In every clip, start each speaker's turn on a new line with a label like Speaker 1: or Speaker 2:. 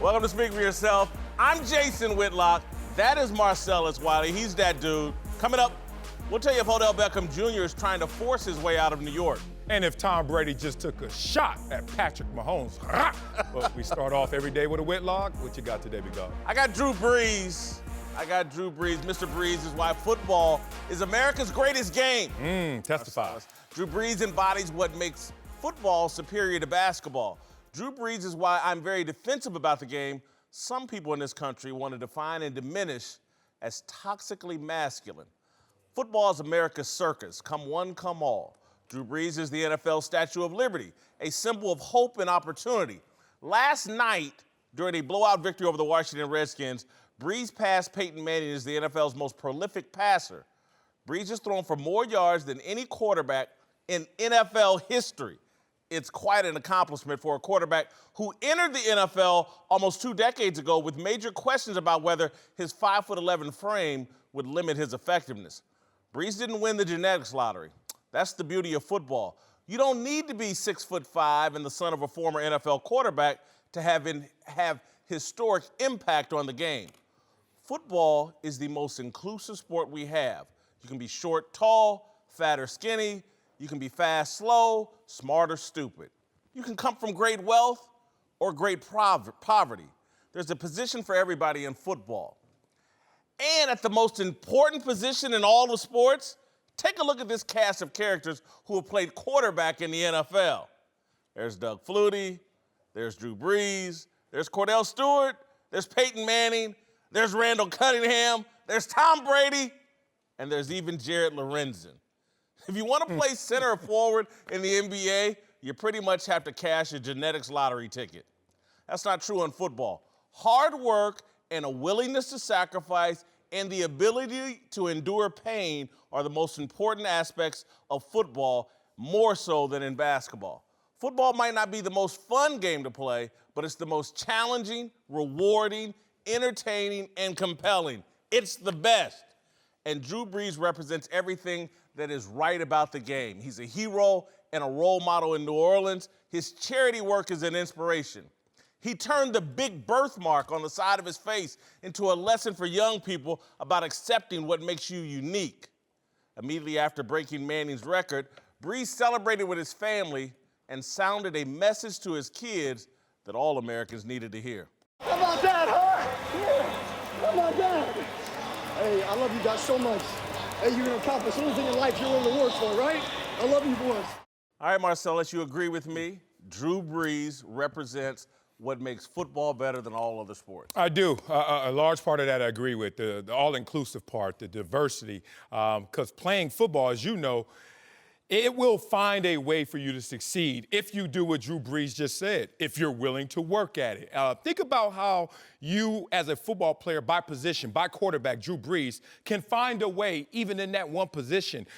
Speaker 1: Welcome to Speak for Yourself. I'm Jason Whitlock. That is Marcellus Wiley. He's that dude. Coming up, we'll tell you if Odell Beckham Jr. is trying to force his way out of New York.
Speaker 2: And if Tom Brady just took a shot at Patrick Mahomes. But we start off every day with a Whitlock. What you got today, big dog?
Speaker 1: I got Drew Brees. Mr. Brees is why football is America's greatest game.
Speaker 2: Testify.
Speaker 1: Drew Brees embodies what makes football superior to basketball. Drew Brees is why I'm very defensive about the game some people in this country want to define and diminish as toxically masculine. Football is America's circus. Come one, come all. Drew Brees is the NFL Statue of Liberty, a symbol of hope and opportunity. Last night, during a blowout victory over the Washington Redskins, Brees passed Peyton Manning as the NFL's most prolific passer. Brees has thrown for more yards than any quarterback in NFL history. It's quite an accomplishment for a quarterback who entered the NFL almost 2 decades ago with major questions about whether his 5'11" frame would limit his effectiveness. Brees didn't win the genetics lottery. That's the beauty of football. You don't need to be 6'5" and the son of a former NFL quarterback to have historic impact on the game. Football is the most inclusive sport we have. You can be short, tall, fat or skinny. You can be fast, slow, smart or stupid. You can come from great wealth or great poverty. There's a position for everybody in football. And at the most important position in all the sports, take a look at this cast of characters who have played quarterback in the NFL. There's Doug Flutie, there's Drew Brees, there's Cordell Stewart, there's Peyton Manning, there's Randall Cunningham, there's Tom Brady, and there's even Jared Lorenzen. If you want to play center or forward in the NBA, you pretty much have to cash a genetics lottery ticket. That's not true in football. Hard work and a willingness to sacrifice and the ability to endure pain are the most important aspects of football, more so than in basketball. Football might not be the most fun game to play, but it's the most challenging, rewarding, entertaining, and compelling. It's the best. And Drew Brees represents everything that is right about the game. He's a hero and a role model in New Orleans. His charity work is an inspiration. He turned the big birthmark on the side of his face into a lesson for young people about accepting what makes you unique. Immediately after breaking Manning's record, Brees celebrated with his family and sounded a message to his kids that all Americans needed to hear.
Speaker 3: How about that, huh? Yeah. How about that? Hey, I love you guys so much. Hey, you're going to accomplish anything in life you're willing to work for, right? I love you boys.
Speaker 1: All right, Marcellus, you agree with me? Drew Brees represents what makes football better than all other sports.
Speaker 2: I do. A large part of that I agree with, the all-inclusive part, the diversity. Because playing football, as you know, it will find a way for you to succeed if you do what Drew Brees just said, if you're willing to work at it. Think about how you, as a football player, by position, by quarterback, Drew Brees, can find a way, even in that one position.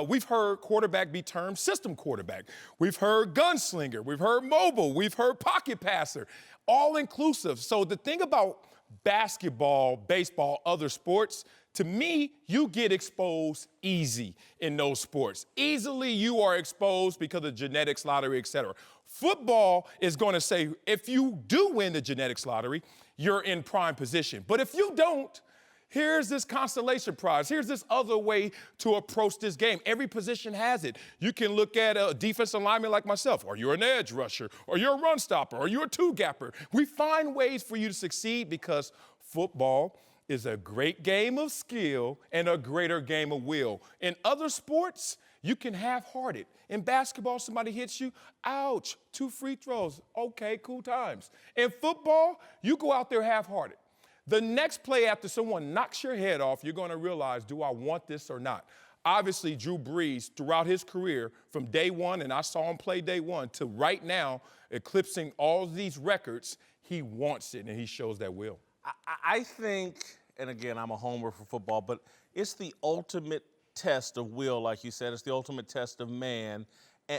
Speaker 2: We've heard quarterback be termed system quarterback. We've heard gunslinger. We've heard mobile. We've heard pocket passer. All inclusive. So the thing about basketball, baseball, other sports, to me, you get exposed easy in those sports. Easily you are exposed because of genetics lottery, et cetera. Football is going to say, if you do win the genetics lottery, you're in prime position. But if you don't, here's this consolation prize. Here's this other way to approach this game. Every position has it. You can look at a defensive lineman like myself, or you're an edge rusher, or you're a run stopper, or you're a two-gapper. We find ways for you to succeed because football is a great game of skill and a greater game of will. In other sports, you can half-heart it. In basketball, somebody hits you, ouch, 2 free throws. Okay, cool times. In football, you go out there half-hearted. The next play after someone knocks your head off, you're going to realize, do I want this or not? Obviously, Drew Brees, throughout his career, from day one, and I saw him play day one, to right now, eclipsing all these records, he wants it, and he shows that will.
Speaker 1: I think, and again, I'm a homer for football, but it's the ultimate test of will, like you said. It's the ultimate test of man.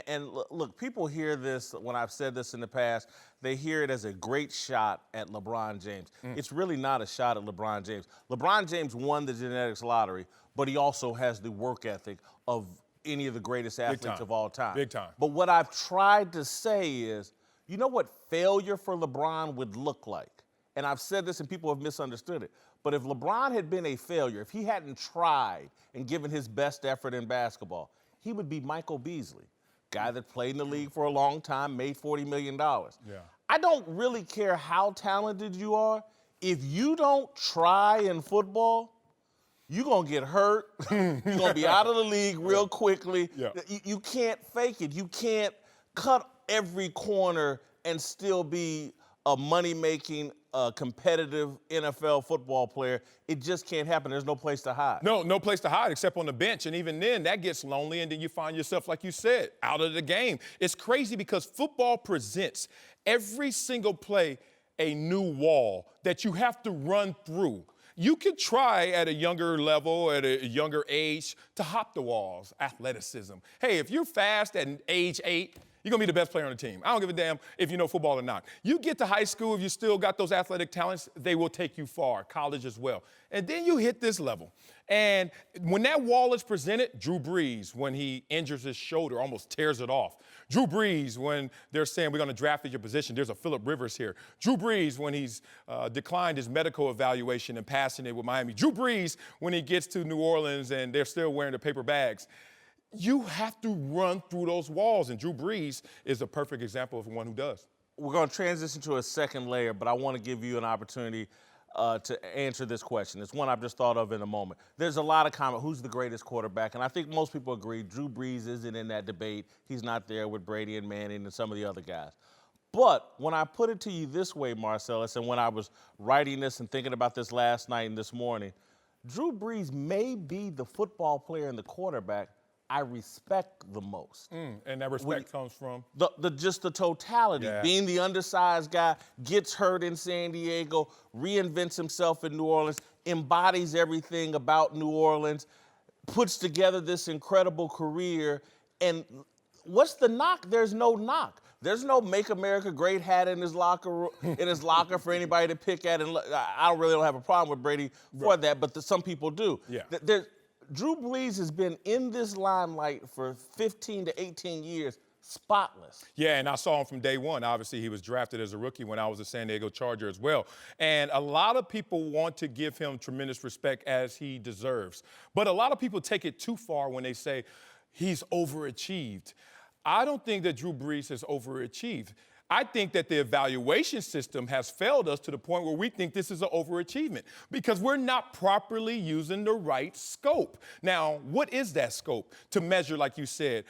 Speaker 1: And look, people hear this, when I've said this in the past, they hear it as a great shot at LeBron James. It's really not a shot at LeBron James. LeBron James won the genetics lottery, but he also has the work ethic of any of the greatest athletes of all time.
Speaker 2: Big time.
Speaker 1: But what I've tried to say is, you know what failure for LeBron would look like? and I've said this and people have misunderstood it, but if LeBron had been a failure, if he hadn't tried and given his best effort in basketball, he would be Michael Beasley, guy that played in the league for a long time, made $40 million.
Speaker 2: Yeah.
Speaker 1: I don't really care how talented you are. If you don't try in football, you're going to get hurt. You're going to be out of the league real quickly.
Speaker 2: Yeah.
Speaker 1: You can't fake it. You can't cut every corner and still be a money-making, competitive NFL football player. It just can't happen. There's no place to hide.
Speaker 2: No place to hide except on the bench. And even then, that gets lonely, and then you find yourself, like you said, out of the game. It's crazy because football presents every single play a new wall that you have to run through. You could try at a younger level, at a younger age, to hop the walls, athleticism. Hey, if you're fast at age 8, you're going to be the best player on the team. I don't give a damn if you know football or not. You get to high school, if you still got those athletic talents, they will take you far, college as well. And then you hit this level. And when that wall is presented, Drew Brees, when he injures his shoulder, almost tears it off. Drew Brees, when they're saying we're going to draft at your position, there's a Phillip Rivers here. Drew Brees, when he's declined his medical evaluation and passing it with Miami. Drew Brees, when he gets to New Orleans and they're still wearing the paper bags. You have to run through those walls, and Drew Brees is a perfect example of one who does.
Speaker 1: We're going to transition to a second layer, but I want to give you an opportunity to answer this question. It's one I've just thought of in a moment. There's a lot of comment, who's the greatest quarterback? And I think most people agree Drew Brees isn't in that debate. He's not there with Brady and Manning and some of the other guys. But when I put it to you this way, Marcellus, and when I was writing this and thinking about this last night and this morning, Drew Brees may be the football player and the quarterback I respect the most.
Speaker 2: And that respect comes from?
Speaker 1: Just the totality.
Speaker 2: Yeah.
Speaker 1: Being the undersized guy, gets hurt in San Diego, reinvents himself in New Orleans, embodies everything about New Orleans, puts together this incredible career. And what's the knock? There's no knock. There's no "Make America Great" hat in his locker for anybody to pick at. And I really don't have a problem with Brady for that, but some people do.
Speaker 2: Yeah.
Speaker 1: Drew Brees has been in this limelight for 15 to 18 years, spotless.
Speaker 2: Yeah, and I saw him from day one. Obviously, he was drafted as a rookie when I was a San Diego Charger as well. And a lot of people want to give him tremendous respect as he deserves. But a lot of people take it too far when they say he's overachieved. I don't think that Drew Brees has overachieved. I think that the evaluation system has failed us to the point where we think this is an overachievement because we're not properly using the right scope. Now, what is that scope? To measure, like you said,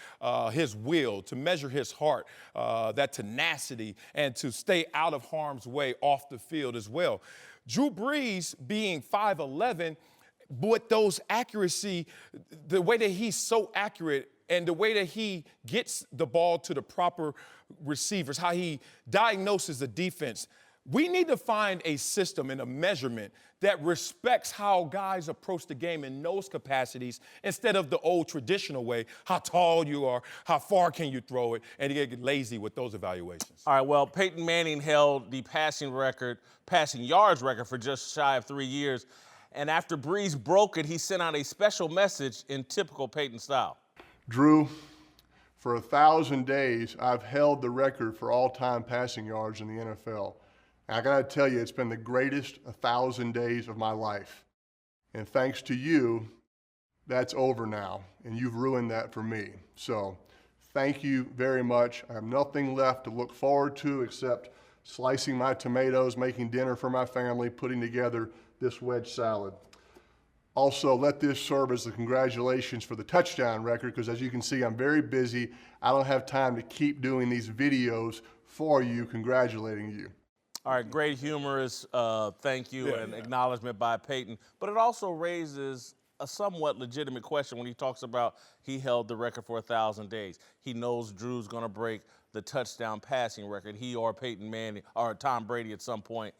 Speaker 2: his will, to measure his heart, that tenacity, and to stay out of harm's way off the field as well. Drew Brees being 5'11", but those accuracy, the way that he's so accurate and the way that he gets the ball to the proper receivers, how he diagnoses the defense, we need to find a system and a measurement that respects how guys approach the game in those capacities instead of the old traditional way, how tall you are, how far can you throw it, and you get lazy with those evaluations.
Speaker 1: All right, well, Peyton Manning held the passing yards record for just shy of 3 years. And after Brees broke it, he sent out a special message in typical Peyton style.
Speaker 3: Drew, for 1,000 days, I've held the record for all-time passing yards in the NFL. And I gotta tell you, it's been the greatest 1,000 days of my life. And thanks to you, that's over now, and you've ruined that for me. So thank you very much. I have nothing left to look forward to except slicing my tomatoes, making dinner for my family, putting together this wedge salad. Also, let this serve as the congratulations for the touchdown record, because as you can see, I'm very busy. I don't have time to keep doing these videos for you, congratulating you.
Speaker 1: All right, great humorous thank you and acknowledgement by Peyton. But it also raises a somewhat legitimate question when he talks about he held the record for 1,000 days. He knows Drew's going to break the touchdown passing record, he or Peyton Manning or Tom Brady at some point.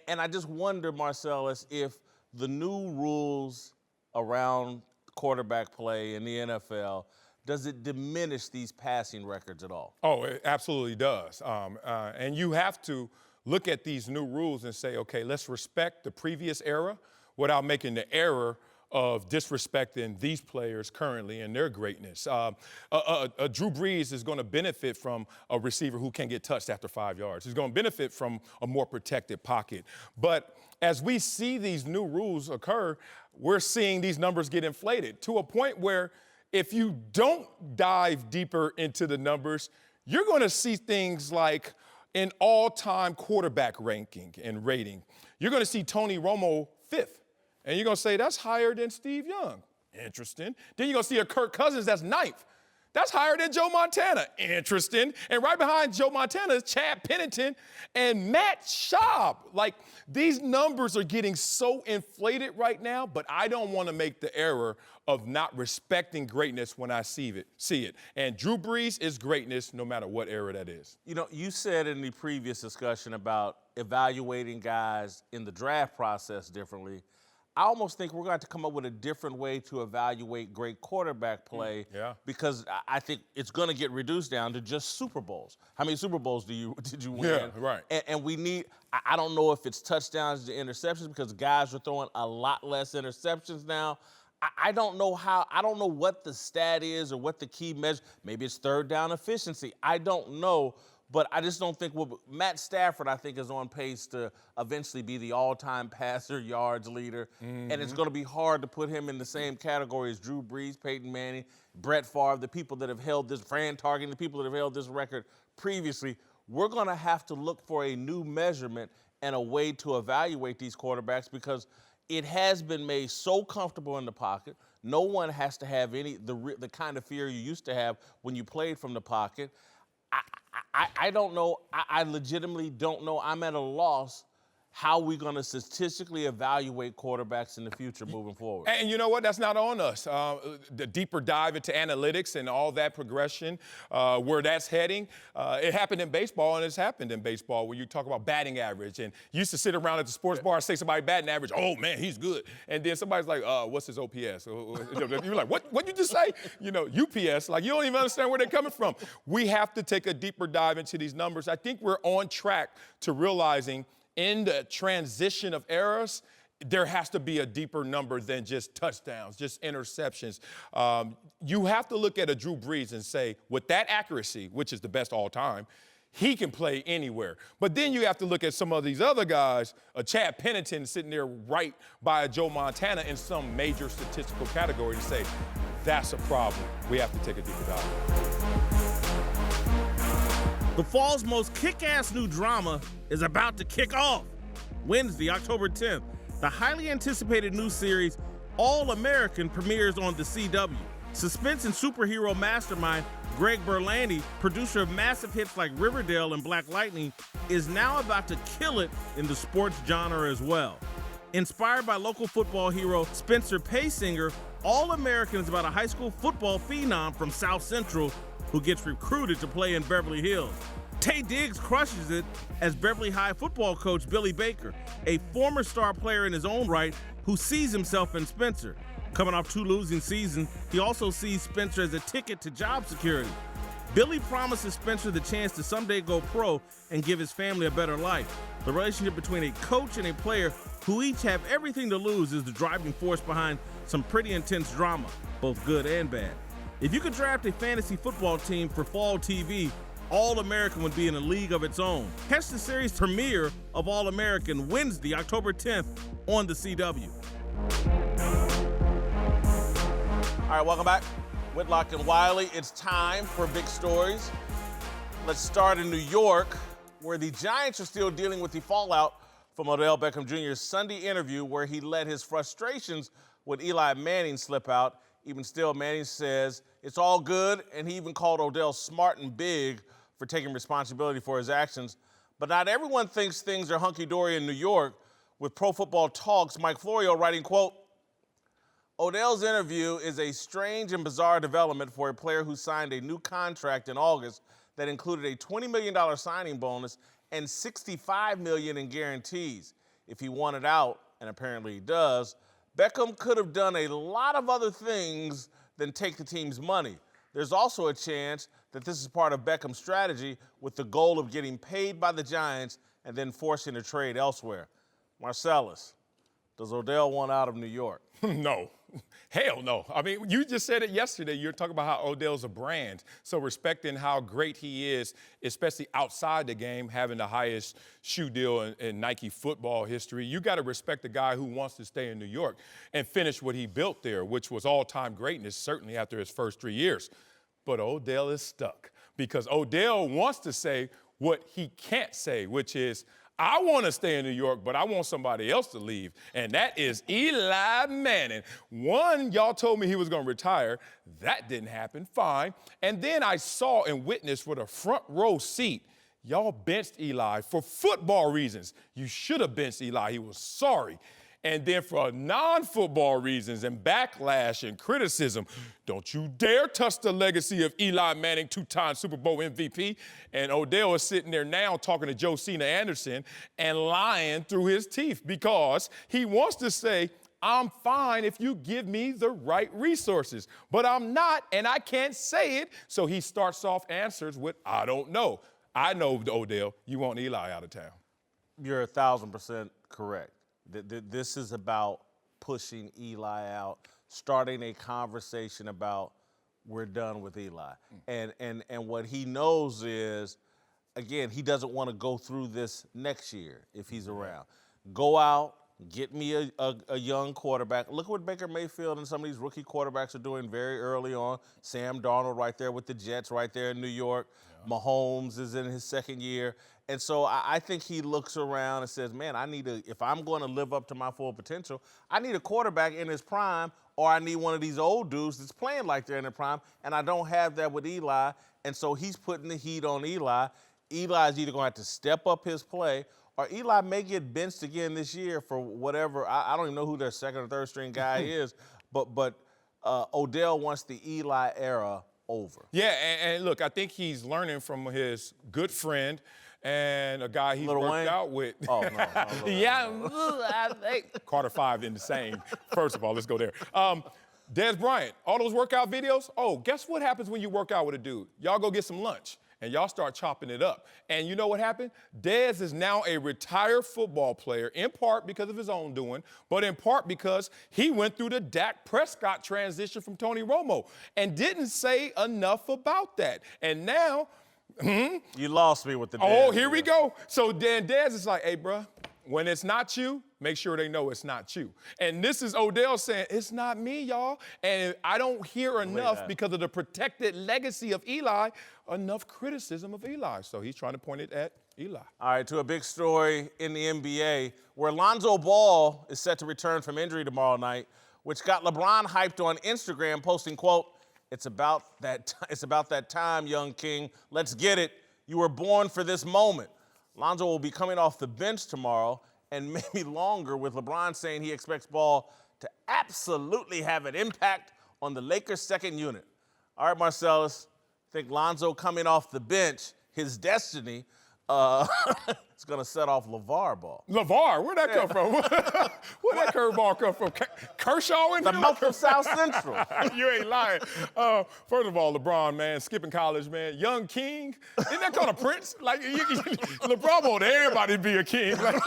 Speaker 1: And I just wonder, Marcellus, if the new rules around quarterback play in the NFL, does it diminish these passing records at all?
Speaker 2: Oh, it absolutely does. And you have to look at these new rules and say, okay, let's respect the previous era without making the error of disrespecting these players currently and their greatness. Drew Brees is going to benefit from a receiver who can get touched after 5 yards. He's going to benefit from a more protected pocket. But as we see these new rules occur, we're seeing these numbers get inflated to a point where if you don't dive deeper into the numbers, you're going to see things like an all-time quarterback ranking and rating. You're going to see Tony Romo 5th. And you're going to say, that's higher than Steve Young. Interesting. Then you're going to see a Kirk Cousins that's 9th. That's higher than Joe Montana. Interesting. And right behind Joe Montana is Chad Pennington and Matt Schaub. Like, these numbers are getting so inflated right now, but I don't want to make the error of not respecting greatness when I see it. And Drew Brees is greatness no matter what era that is.
Speaker 1: You know, you said in the previous discussion about evaluating guys in the draft process differently. I almost think we're going to have to come up with a different way to evaluate great quarterback play because I think it's going to get reduced down to just Super Bowls. How many Super Bowls did you win?
Speaker 2: Yeah, right.
Speaker 1: And we need – I don't know if it's touchdowns to interceptions because guys are throwing a lot less interceptions now. I don't know what the stat is or what the key measure – maybe it's third down efficiency. I don't know. But I just don't think Matt Stafford, I think, is on pace to eventually be the all-time passer yards leader. And it's going to be hard to put him in the same category as Drew Brees, Peyton Manning, Brett Favre, the people that have held this, Fran Tarkenton, the people that have held this record previously. We're going to have to look for a new measurement and a way to evaluate these quarterbacks because it has been made so comfortable in the pocket. No one has to have the kind of fear you used to have when you played from the pocket. I don't know. I legitimately don't know. I'm at a loss how we're going to statistically evaluate quarterbacks in the future moving forward.
Speaker 2: And you know what? That's not on us. The deeper dive into analytics and all that progression, where that's heading, it happened in baseball, and it's happened in baseball where you talk about batting average. And you used to sit around at the sports bar and say somebody batting average, oh, man, he's good. And then somebody's like, what's his OPS? You're like, what'd you just say? You know, UPS. Like, you don't even understand where they're coming from. We have to take a deeper dive into these numbers. I think we're on track to realizing in the transition of eras, there has to be a deeper number than just touchdowns, just interceptions. You have to look at a Drew Brees and say, with that accuracy, which is the best all time, he can play anywhere. But then you have to look at some of these other guys, a Chad Pennington sitting there right by a Joe Montana in some major statistical category to say, that's a problem. We have to take a deeper dive.
Speaker 1: The fall's most kick-ass new drama is about to kick off. Wednesday, October 10th, the highly anticipated new series, All-American, premieres on the CW. Suspense and superhero mastermind Greg Berlanti, producer of massive hits like Riverdale and Black Lightning, is now about to kill it in the sports genre as well. Inspired by local football hero Spencer Paysinger, All-American is about a high school football phenom from South Central who gets recruited to play in Beverly Hills. Taye Diggs crushes it as Beverly High football coach Billy Baker, a former star player in his own right who sees himself in Spencer. Coming off 2 losing seasons, he also sees Spencer as a ticket to job security. Billy promises Spencer the chance to someday go pro and give his family a better life. The relationship between a coach and a player who each have everything to lose is the driving force behind some pretty intense drama, both good and bad. If you could draft a fantasy football team for fall TV, All-American would be in a league of its own. Catch the series premiere of All-American Wednesday, October 10th on the CW. All right, welcome back. Whitlock and Wiley, it's time for big stories. Let's start in New York, where the Giants are still dealing with the fallout from Odell Beckham Jr.'s Sunday interview where he let his frustrations with Eli Manning slip out. Even still, Manning says it's all good, and he even called Odell smart and big for taking responsibility for his actions. But not everyone thinks things are hunky-dory in New York, with Pro Football Talk's Mike Florio writing, quote, Odell's interview is a strange and bizarre development for a player who signed a new contract in August that included a $20 million signing bonus and $65 million in guarantees. If he wanted out, and apparently he does, Beckham could have done a lot of other things than take the team's money. There's also a chance that this is part of Beckham's strategy with the goal of getting paid by the Giants and then forcing a trade elsewhere. Marcellus, does Odell want out of New York?
Speaker 2: No. hell no. I mean, you just said it yesterday. You're talking about how Odell's a brand. So respecting how great he is, especially outside the game, having the highest shoe deal in Nike football history, you got to respect the guy who wants to stay in New York and finish what he built there, which was all-time greatness, certainly after his first 3 years. But Odell is stuck because Odell wants to say what he can't say, which is, I want to stay in New York, but I want somebody else to leave, and that is Eli Manning. One, y'all told me he was going to retire. That didn't happen. Fine. And then I saw and witnessed with a front row seat, y'all benched Eli for football reasons. You should have benched Eli. He was sorry. And then for non-football reasons and backlash and criticism, don't you dare touch the legacy of Eli Manning, two-time Super Bowl MVP. And Odell is sitting there now talking to Josina Anderson and lying through his teeth because he wants to say, I'm fine if you give me the right resources. But I'm not, and I can't say it. So he starts off answers with, I don't know. I know, Odell, you want Eli out of town.
Speaker 1: You're 1,000% correct. This is about pushing Eli out, starting a conversation about we're done with Eli. And what he knows is, again, he doesn't want to go through this next year if he's around. Go out, get me a young quarterback. Look what Baker Mayfield and some of these rookie quarterbacks are doing very early on. Sam Darnold right there with the Jets right there in New York. Yeah. Mahomes is in his second year. And so I think he looks around and says, man, if I'm going to live up to my full potential, I need a quarterback in his prime, or I need one of these old dudes that's playing like they're in their prime, and I don't have that with Eli. And so he's putting the heat on Eli. Eli's either going to have to step up his play, or Eli may get benched again this year for whatever. I don't even know who their second or third string guy is, but Odell wants the Eli era over.
Speaker 2: Yeah, and look, I think he's learning from his good friend and a guy he's worked out with.
Speaker 1: Oh, no.
Speaker 2: Yeah, I think. Carter 5 in the same. First of all, let's go there. Dez Bryant, all those workout videos. Oh, guess what happens when you work out with a dude? Y'all go get some lunch, and y'all start chopping it up. And you know what happened? Dez is now a retired football player, in part because of his own doing, but in part because he went through the Dak Prescott transition from Tony Romo and didn't say enough about that. And now,
Speaker 1: you lost me with the Dez.
Speaker 2: Oh, here we go. So then Dez is like, hey, bro, when it's not you, make sure they know it's not you. And this is Odell saying, it's not me, y'all. And I don't hear enough because of the protected legacy of Eli, enough criticism of Eli. So he's trying to point it at Eli.
Speaker 1: All right, to a big story in the NBA, where Lonzo Ball is set to return from injury tomorrow night, which got LeBron hyped on Instagram, posting, quote, it's about that time, young king. Let's get it. You were born for this moment. Lonzo will be coming off the bench tomorrow, and maybe longer, with LeBron saying he expects Ball to absolutely have an impact on the Lakers' second unit. All right, Marcellus, I think Lonzo coming off the bench, his destiny, is going to set off LeVar Ball.
Speaker 2: LeVar? Where'd that come from? Where'd that curveball come from? Kershaw?
Speaker 1: The mouth of South Central.
Speaker 2: You ain't lying. First of all, LeBron, man, skipping college, man. Young king. Isn't that called a prince? Like, LeBron want everybody to be a king. Like,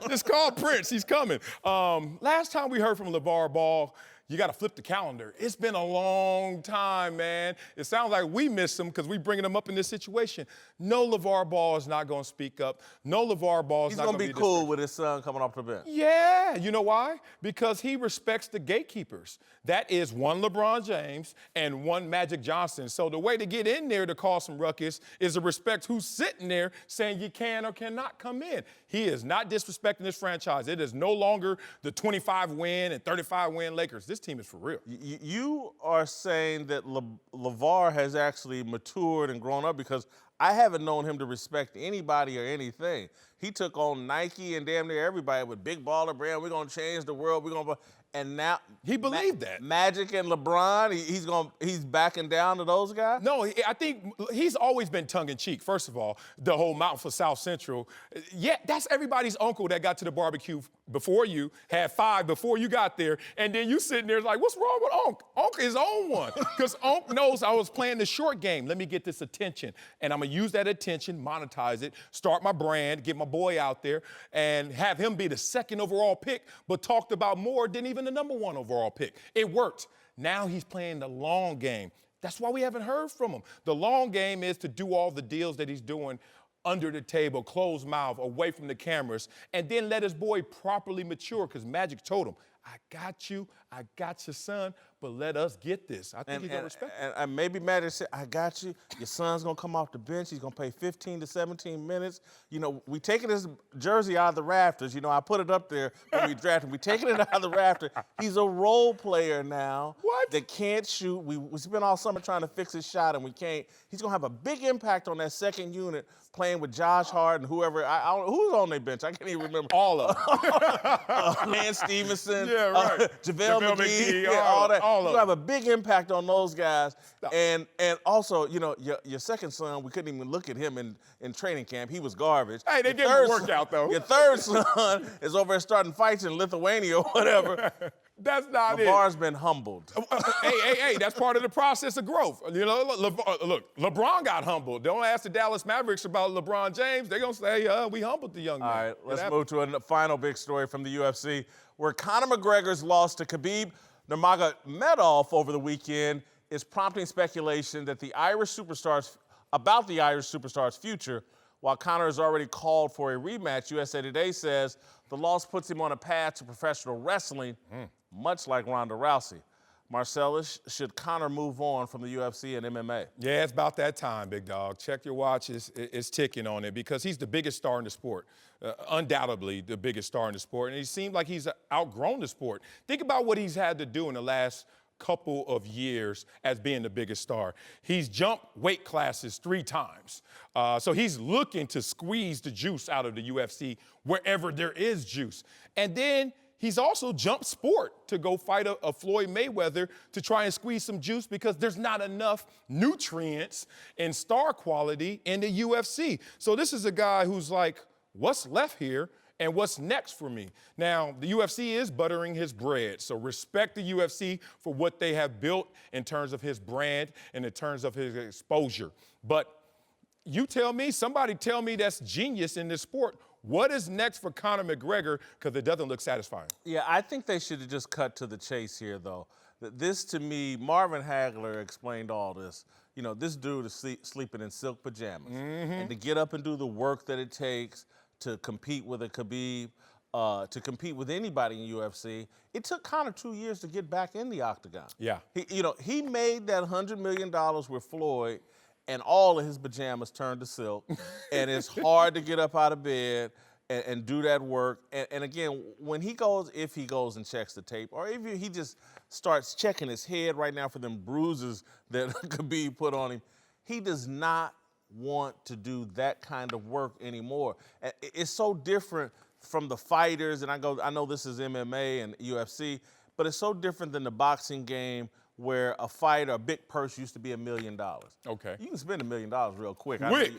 Speaker 2: it's called Prince. He's coming. Last time we heard from LeVar Ball, you got to flip the calendar. It's been a long time, man. It sounds like we miss him because we bringing him up in this situation. No, LeVar Ball is not going to speak up. No, LeVar Ball is not going to be
Speaker 1: He's going to be cool with his son coming off the bench.
Speaker 2: Yeah. You know why? Because he respects the gatekeepers. That is one LeBron James and one Magic Johnson. So the way to get in there to cause some ruckus is to respect who's sitting there saying you can or cannot come in. He is not disrespecting this franchise. It is no longer the 25-win and 35-win Lakers. This team is for real.
Speaker 1: You are saying that LeVar has actually matured and grown up, because I haven't known him to respect anybody or anything. He took on Nike and damn near everybody with big baller brand. We're going to change the world. And now
Speaker 2: he believed that.
Speaker 1: Magic and LeBron, he's backing down to those guys?
Speaker 2: No, I think he's always been tongue-in-cheek. First of all, the whole mouth for South Central. Yeah, that's everybody's uncle that got to the barbecue before you, had 5 before you got there, and then you sitting there like, what's wrong with Onk? Onk is on one. Because Onk knows I was playing the short game. Let me get this attention. And I'm going to use that attention, monetize it, start my brand, get my boy out there, and have him be the 2nd overall pick, but talked about more than even the number 1 overall pick. It worked. Now he's playing the long game. That's why we haven't heard from him. The long game is to do all the deals that he's doing under the table, closed mouth, away from the cameras, and then let his boy properly mature, because Magic told him, I got you, son, but let us get this. I think he's going to respect it.
Speaker 1: And maybe Magic said, I got you. Your son's going to come off the bench. He's going to play 15 to 17 minutes. You know, we taking his jersey out of the rafters. You know, I put it up there when we drafted him. We taking it out of the rafters. He's a role player now.
Speaker 2: What?
Speaker 1: That can't shoot. We spent all summer trying to fix his shot, and we can't. He's going to have a big impact on that second unit, playing with Josh Hart and whoever. I don't, who's on their bench? I can't even remember.
Speaker 2: All of them.
Speaker 1: Lance Stevenson.
Speaker 2: Yeah, right.
Speaker 1: JaVale McGee. All that. You have a big impact on those guys. And also, you know, your second son, we couldn't even look at him in training camp. He was garbage.
Speaker 2: Hey, they gave him a workout, though.
Speaker 1: Your third son is over there starting fights in Lithuania or whatever.
Speaker 2: That's not it.
Speaker 1: LeVar's been humbled.
Speaker 2: Hey, that's part of the process of growth. You know, look, LeBron got humbled. Don't ask the Dallas Mavericks about LeBron James. They're going to say, we humbled the young man.
Speaker 1: All right, let's move to a final big story from the UFC, where Conor McGregor's loss to Khabib Nurmagomedov over the weekend is prompting speculation that about the Irish superstar's future. While Conor has already called for a rematch, USA Today says the loss puts him on a path to professional wrestling, much like Ronda Rousey. Marcellus, should Conor move on from the UFC and MMA?
Speaker 2: Yeah, it's about that time, big dog. Check your watch. It's ticking on it, because he's the biggest star in the sport, undoubtedly the biggest star in the sport, and he seems like he's outgrown the sport. Think about what he's had to do in the last couple of years as being the biggest star. He's jumped weight classes 3 times. So he's looking to squeeze the juice out of the UFC wherever there is juice. And then he's also jumped sport to go fight a Floyd Mayweather to try and squeeze some juice, because there's not enough nutrients and star quality in the UFC. So this is a guy who's like, what's left here? And what's next for me? Now, the UFC is buttering his bread, so respect the UFC for what they have built in terms of his brand and in terms of his exposure. But you tell me, somebody tell me that's genius in this sport. What is next for Conor McGregor? Because it doesn't look satisfying.
Speaker 1: Yeah, I think they should have just cut to the chase here, though. This, to me, Marvin Hagler explained all this. You know, this dude is sleeping in silk pajamas. And to get up and do the work that it takes to compete with a Khabib, to compete with anybody in UFC. It took Conor 2 years to get back in the octagon.
Speaker 2: Yeah.
Speaker 1: He made that $100 million with Floyd, and all of his pajamas turned to silk. And it's hard to get up out of bed and do that work. And again, if he goes and checks the tape, or if he just starts checking his head right now for them bruises that Khabib put on him, he does not want to do that kind of work anymore. It's so different from the fighters, and I know this is MMA and UFC, but it's so different than the boxing game, where a fighter, a big purse used to be $1 million.
Speaker 2: Okay.
Speaker 1: You can spend $1 million real quick.
Speaker 2: Quick.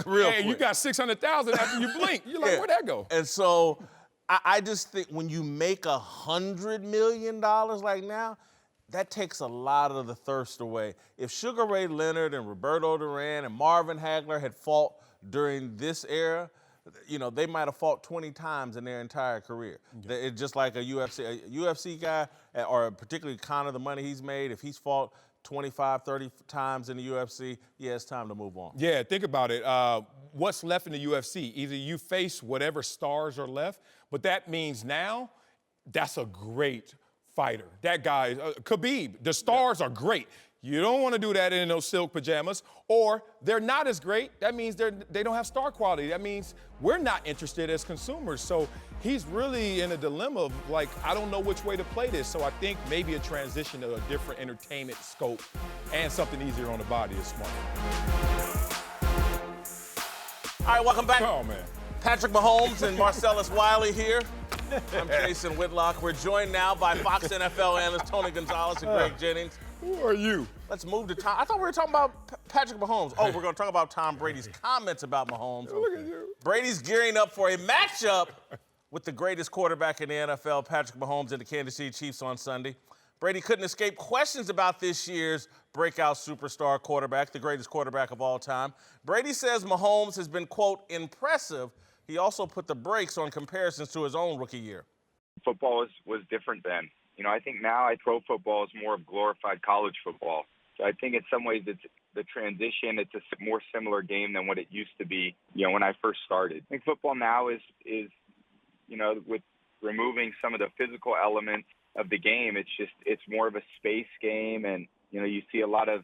Speaker 1: Real quick.
Speaker 2: You got 600,000 after you blink. You're like, where'd that go?
Speaker 1: And so I just think when you make $100 million like now, that takes a lot of the thirst away. If Sugar Ray Leonard and Roberto Duran and Marvin Hagler had fought during this era, you know, they might have fought 20 times in their entire career. It's just like a UFC guy, or particularly Conor, the money he's made, if he's fought 25, 30 times in the UFC, yeah, it's time to move on.
Speaker 2: Yeah, think about it. What's left in the UFC? Either you face whatever stars are left, but that means now that's a great fighter. That guy, Khabib, the stars are great. You don't want to do that in those silk pajamas, or they're not as great. That means they don't have star quality. That means we're not interested as consumers. So he's really in a dilemma of, like, I don't know which way to play this. So I think maybe a transition to a different entertainment scope and something easier on the body is smart.
Speaker 1: All right, welcome back.
Speaker 2: Oh, man.
Speaker 1: Patrick Mahomes and Marcellus Wiley here. I'm Jason Whitlock. We're joined now by Fox NFL analyst Tony Gonzalez and Greg Jennings.
Speaker 2: Who are you?
Speaker 1: Let's move to Tom. I thought we were talking about Patrick Mahomes. Oh, we're going to talk about Tom Brady's comments about Mahomes.
Speaker 2: Look at you.
Speaker 1: Brady's gearing up for a matchup with the greatest quarterback in the NFL, Patrick Mahomes, and the Kansas City Chiefs on Sunday. Brady couldn't escape questions about this year's breakout superstar quarterback, the greatest quarterback of all time. Brady says Mahomes has been, quote, impressive. He also put the brakes on comparisons to his own rookie year.
Speaker 4: Football was different then. I think now pro football is more of glorified college football. So I think in some ways it's the transition. It's a more similar game than what it used to be, when I first started. I think football now is with removing some of the physical elements of the game, it's more of a space game, and you see a lot of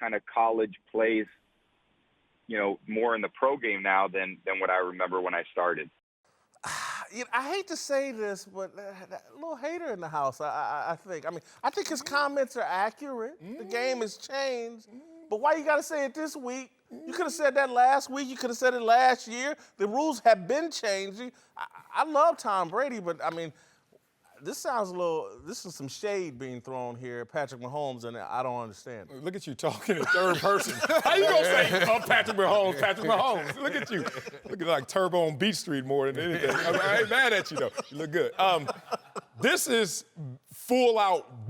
Speaker 4: kind of college plays, more in the pro game now than what I remember when I started.
Speaker 1: I hate to say this, but that little hater in the house, I think. I think his comments are accurate. The game has changed. But why you got to say it this week? You could have said that last week. You could have said it last year. The rules have been changing. I love Tom Brady, but, this is some shade being thrown here at Patrick Mahomes, and I don't understand it.
Speaker 2: Look at you talking in third person. How you gonna say, Patrick Mahomes? Look at you. Looking like Turbo on Beach Street more than anything. I ain't mad at you, though. You look good. This is full-out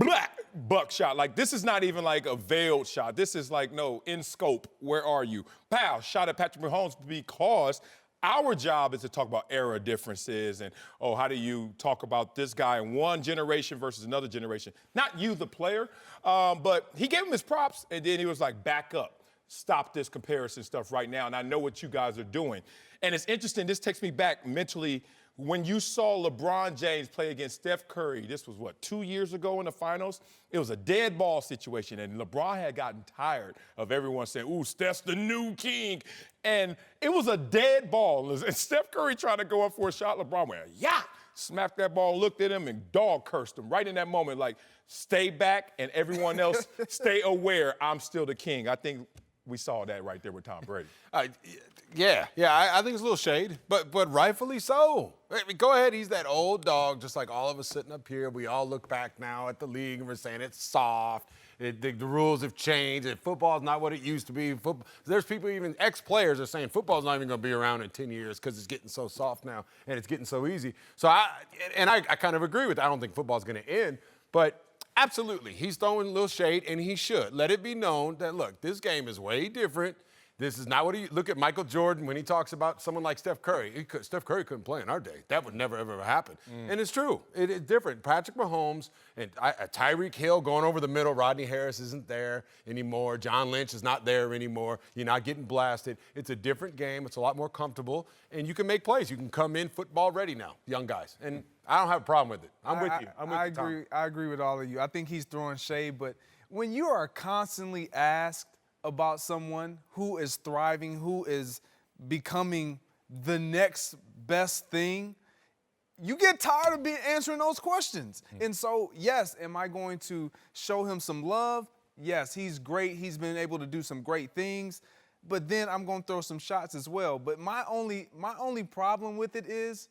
Speaker 2: buckshot. Like, this is not even like a veiled shot. This is like, no, in scope, where are you? Pow, shot at Patrick Mahomes because our job is to talk about era differences and, how do you talk about this guy in one generation versus another generation? Not you, the player, but he gave him his props, and then he was like, back up. Stop this comparison stuff right now, and I know what you guys are doing. And it's interesting. This takes me back mentally when you saw LeBron James play against Steph Curry. This was, 2 years ago in the finals? It was a dead ball situation, and LeBron had gotten tired of everyone saying, ooh, Steph's the new king. And it was a dead ball. And Steph Curry trying to go up for a shot. LeBron went, yeah, smacked that ball, looked at him, and dog cursed him right in that moment. Like, stay back, and everyone else stay aware. I'm still the king. I think we saw that right there with Tom Brady.
Speaker 5: I think it's a little shade, but rightfully so. Go ahead, he's that old dog, just like all of us sitting up here. We all look back now at the league and we're saying it's soft. The rules have changed. And football's not what it used to be. There's people, even ex-players, are saying football's not even going to be around in 10 years because it's getting so soft now and it's getting so easy. So I kind of agree with that. I don't think football's going to end, but absolutely, he's throwing a little shade, and he should. Let it be known that, look, this game is way different. This is not what look at Michael Jordan when he talks about someone like Steph Curry. Steph Curry couldn't play in our day. That would never, ever happen. And it's true. It's different. Patrick Mahomes and Tyreek Hill going over the middle. Rodney Harris isn't there anymore. John Lynch is not there anymore. You're not getting blasted. It's a different game. It's a lot more comfortable. And you can make plays. You can come in football ready now, young guys. And I don't have a problem with it. I'm with you.
Speaker 6: I agree with all of you. I think he's throwing shade, but when you are constantly asked about someone who is thriving, who is becoming the next best thing, you get tired of answering those questions. And so, yes, am I going to show him some love? Yes, he's great. He's been able to do some great things. But then I'm going to throw some shots as well. But my only problem with it is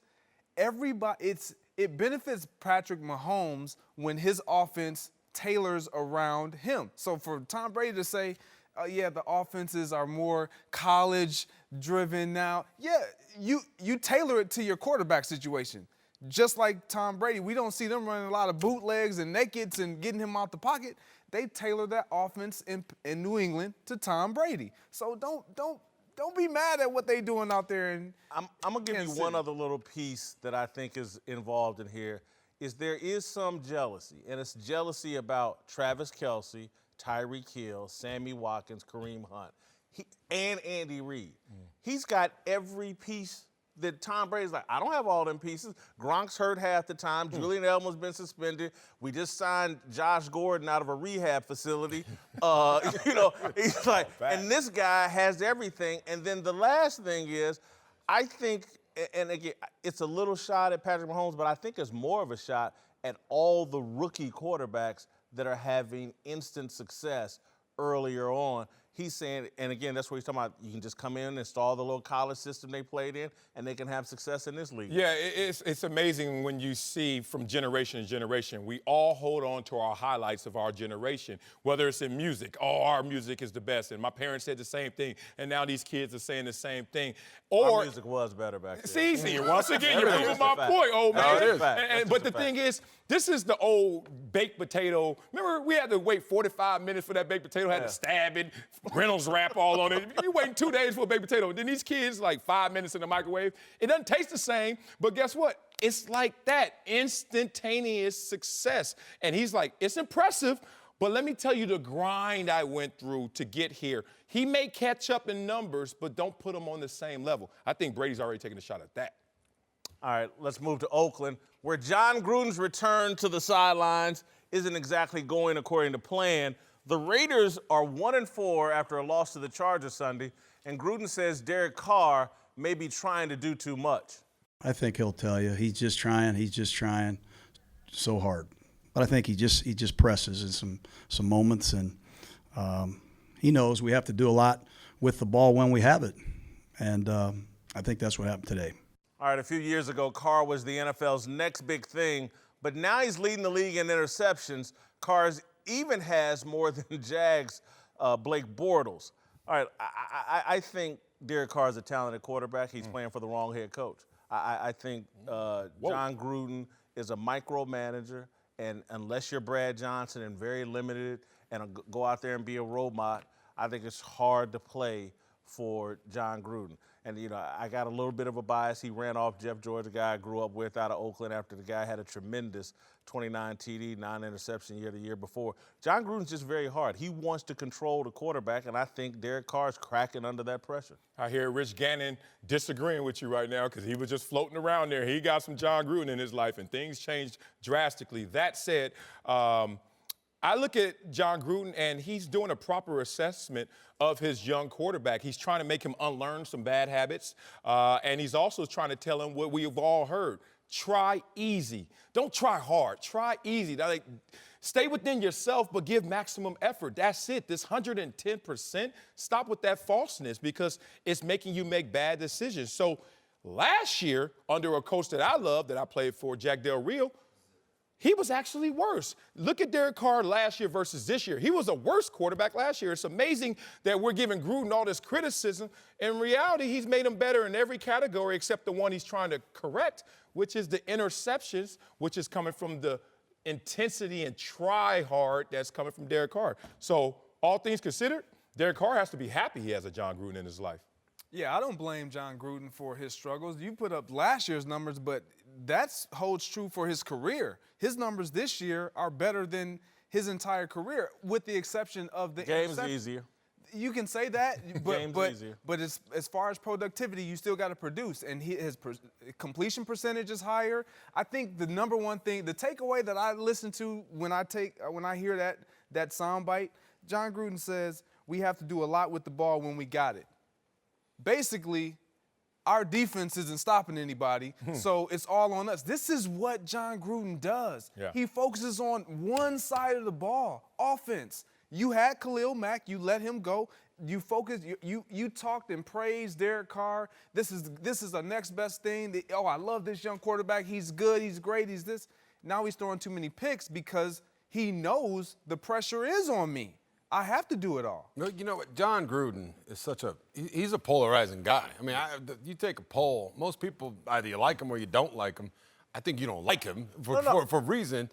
Speaker 6: it benefits Patrick Mahomes when his offense tailors around him. So for Tom Brady to say, the offenses are more college-driven now. Yeah, you tailor it to your quarterback situation. Just like Tom Brady, we don't see them running a lot of bootlegs and nakeds and getting him out the pocket. They tailor that offense in New England to Tom Brady. So don't be mad at what they doing out there. And
Speaker 1: I'm gonna give you one other little piece that I think is involved in here. There is some jealousy, and it's jealousy about Travis Kelce, Tyreek Hill, Sammy Watkins, Kareem Hunt, and Andy Reid. He's got every piece that Tom Brady's like, I don't have all them pieces. Gronk's hurt half the time. Julian Edelman's been suspended. We just signed Josh Gordon out of a rehab facility. He's like, and this guy has everything. And then the last thing is, I think, and again, it's a little shot at Patrick Mahomes, but I think it's more of a shot at all the rookie quarterbacks that are having instant success earlier on. he's saying, and again, that's what he's talking about, you can just come in, install the little college system they played in, and they can have success in this league.
Speaker 2: Yeah, it's amazing when you see from generation to generation, we all hold on to our highlights of our generation, whether it's in music. Oh, our music is the best. And my parents said the same thing, and now these kids are saying the same thing. Or
Speaker 1: our music was better back then.
Speaker 2: See, once again, you're proving my point, old man.
Speaker 5: it is.
Speaker 2: But the thing is, this is the old baked potato. Remember, we had to wait 45 minutes for that baked potato, had to stab it, Reynolds wrap all on it. You waiting 2 days for a baked potato. Then these kids, like 5 minutes in the microwave. It doesn't taste the same, but guess what? It's like that, instantaneous success. And he's like, it's impressive, but let me tell you the grind I went through to get here. He may catch up in numbers, but don't put him on the same level. I think Brady's already taking a shot at that.
Speaker 1: All right, let's move to Oakland, where John Gruden's return to the sidelines isn't exactly going according to plan. The Raiders are 1-4 after a loss to the Chargers Sunday, and Gruden says Derek Carr may be trying to do too much.
Speaker 7: I think he'll tell you he's just trying so hard. But I think he just presses in some moments, and he knows we have to do a lot with the ball when we have it, and I think that's what happened today.
Speaker 1: All right, a few years ago, Carr was the NFL's next big thing, but now he's leading the league in interceptions. Carr even has more than Jags' Blake Bortles. All right, I think Derek Carr is a talented quarterback. He's playing for the wrong head coach. I think John Gruden is a micromanager, and unless you're Brad Johnson and very limited and go out there and be a robot, I think it's hard to play for John Gruden. And, you know, I got a little bit of a bias. He ran off Jeff George, a guy I grew up with out of Oakland, after the guy had a tremendous 29 TD, 9 interception year the year before. John Gruden's just very hard. He wants to control the quarterback, and I think Derek Carr's cracking under that pressure.
Speaker 2: I hear Rich Gannon disagreeing with you right now because he was just floating around there. He got some John Gruden in his life, and things changed drastically. That said, I look at John Gruden, and he's doing a proper assessment of his young quarterback. He's trying to make him unlearn some bad habits, and he's also trying to tell him what we've all heard. Try easy. Don't try hard. Try easy. Like, stay within yourself, but give maximum effort. That's it. This 110%, stop with that falseness because it's making you make bad decisions. So last year, under a coach that I love, that I played for, Jack Del Rio, he was actually worse. Look at Derek Carr last year versus this year. He was a worse quarterback last year. It's amazing that we're giving Gruden all this criticism. In reality, he's made him better in every category except the one he's trying to correct, which is the interceptions, which is coming from the intensity and try hard that's coming from Derek Carr. So all things considered, Derek Carr has to be happy he has a John Gruden in his life.
Speaker 6: Yeah, I don't blame John Gruden for his struggles. You put up last year's numbers, but that holds true for his career. His numbers this year are better than his entire career, with the exception of the
Speaker 1: Game's easier.
Speaker 6: You can say that, but as far as productivity, you still got to produce, and his completion percentage is higher. I think the number one thing, the takeaway that I listen to when I hear that soundbite, John Gruden says we have to do a lot with the ball when we got it. Basically, our defense isn't stopping anybody, so it's all on us. This is what John Gruden does.
Speaker 2: Yeah.
Speaker 6: He focuses on one side of the ball, offense. You had Khalil Mack, you let him go. You focused, you talked and praised Derek Carr. This is the next best thing. I love this young quarterback. He's good, he's great, he's this. Now he's throwing too many picks because he knows the pressure is on me. I have to do it all.
Speaker 5: You know what? John Gruden is he's a polarizing guy. I mean, you take a poll, most people, either you like him or you don't like him. I think you don't like him for a reason.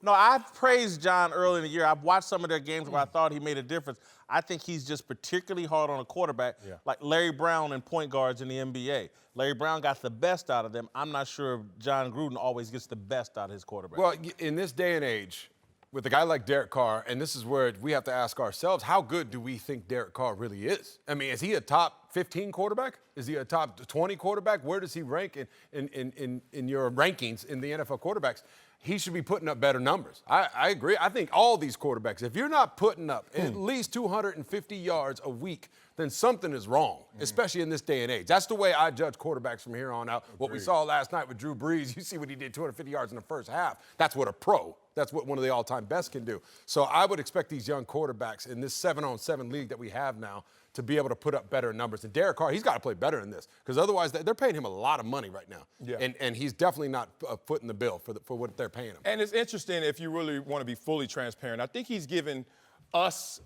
Speaker 1: No, I've praised John early in the year. I've watched some of their games where I thought he made a difference. I think he's just particularly hard on a quarterback, like Larry Brown and point guards in the NBA. Larry Brown got the best out of them. I'm not sure if John Gruden always gets the best out of his quarterback.
Speaker 5: Well, in this day and age, with a guy like Derek Carr, and this is where we have to ask ourselves, how good do we think Derek Carr really is? I mean, is he a top 15 quarterback? Is he a top 20 quarterback? Where does he rank in your rankings in the NFL quarterbacks? He should be putting up better numbers. I agree. I think all these quarterbacks, if you're not putting up at least 250 yards a week, then something is wrong, especially in this day and age. That's the way I judge quarterbacks from here on out. What we saw last night with Drew Brees, you see what he did, 250 yards in the first half. That's what a pro, that's what one of the all-time best can do. So I would expect these young quarterbacks in this 7-on-7 league that we have now to be able to put up better numbers. And Derek Carr, he's got to play better than this, because otherwise they're paying him a lot of money right now.
Speaker 2: Yeah.
Speaker 5: And he's definitely not footing the bill for what they're paying him.
Speaker 2: And it's interesting, if you really want to be fully transparent, I think he's given us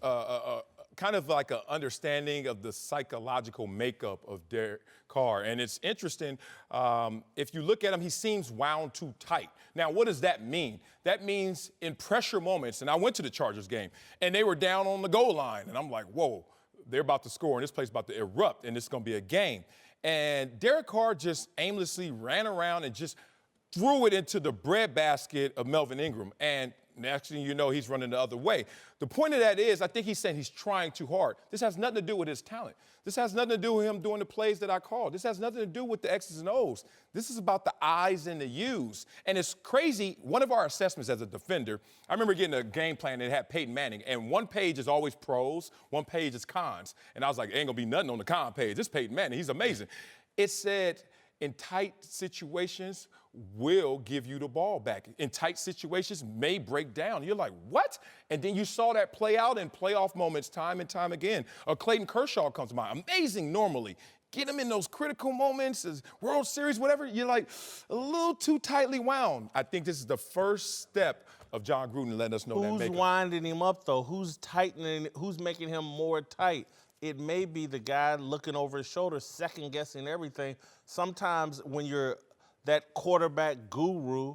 Speaker 2: kind of like an understanding of the psychological makeup of Derek Carr. And it's interesting, if you look at him, he seems wound too tight. Now, what does that mean? That means in pressure moments, and I went to the Chargers game, and they were down on the goal line, and I'm like, whoa, they're about to score, and this place is about to erupt, and it's going to be a game. And Derek Carr just aimlessly ran around and just threw it into the breadbasket of Melvin Ingram. And next thing you know, he's running the other way. The point of that is, I think he's saying he's trying too hard. This has nothing to do with his talent. This has nothing to do with him doing the plays that I called. This has nothing to do with the X's and O's. This is about the I's and the U's. And it's crazy. One of our assessments as a defender, I remember getting a game plan that had Peyton Manning, and one page is always pros, one page is cons. And I was like, ain't gonna be nothing on the con page. This Peyton Manning, he's amazing. It said, in tight situations, will give you the ball back. In tight situations, may break down. You're like, what? And then you saw that play out in playoff moments time and time again. Clayton Kershaw comes to mind. Amazing normally. Get him in those critical moments, World Series, whatever. You're like a little too tightly wound. I think this is the first step of John Gruden letting us know that.
Speaker 1: Who's winding him up, though? Who's tightening? Who's making him more tight? It may be the guy looking over his shoulder, second-guessing everything. Sometimes when you're that quarterback guru,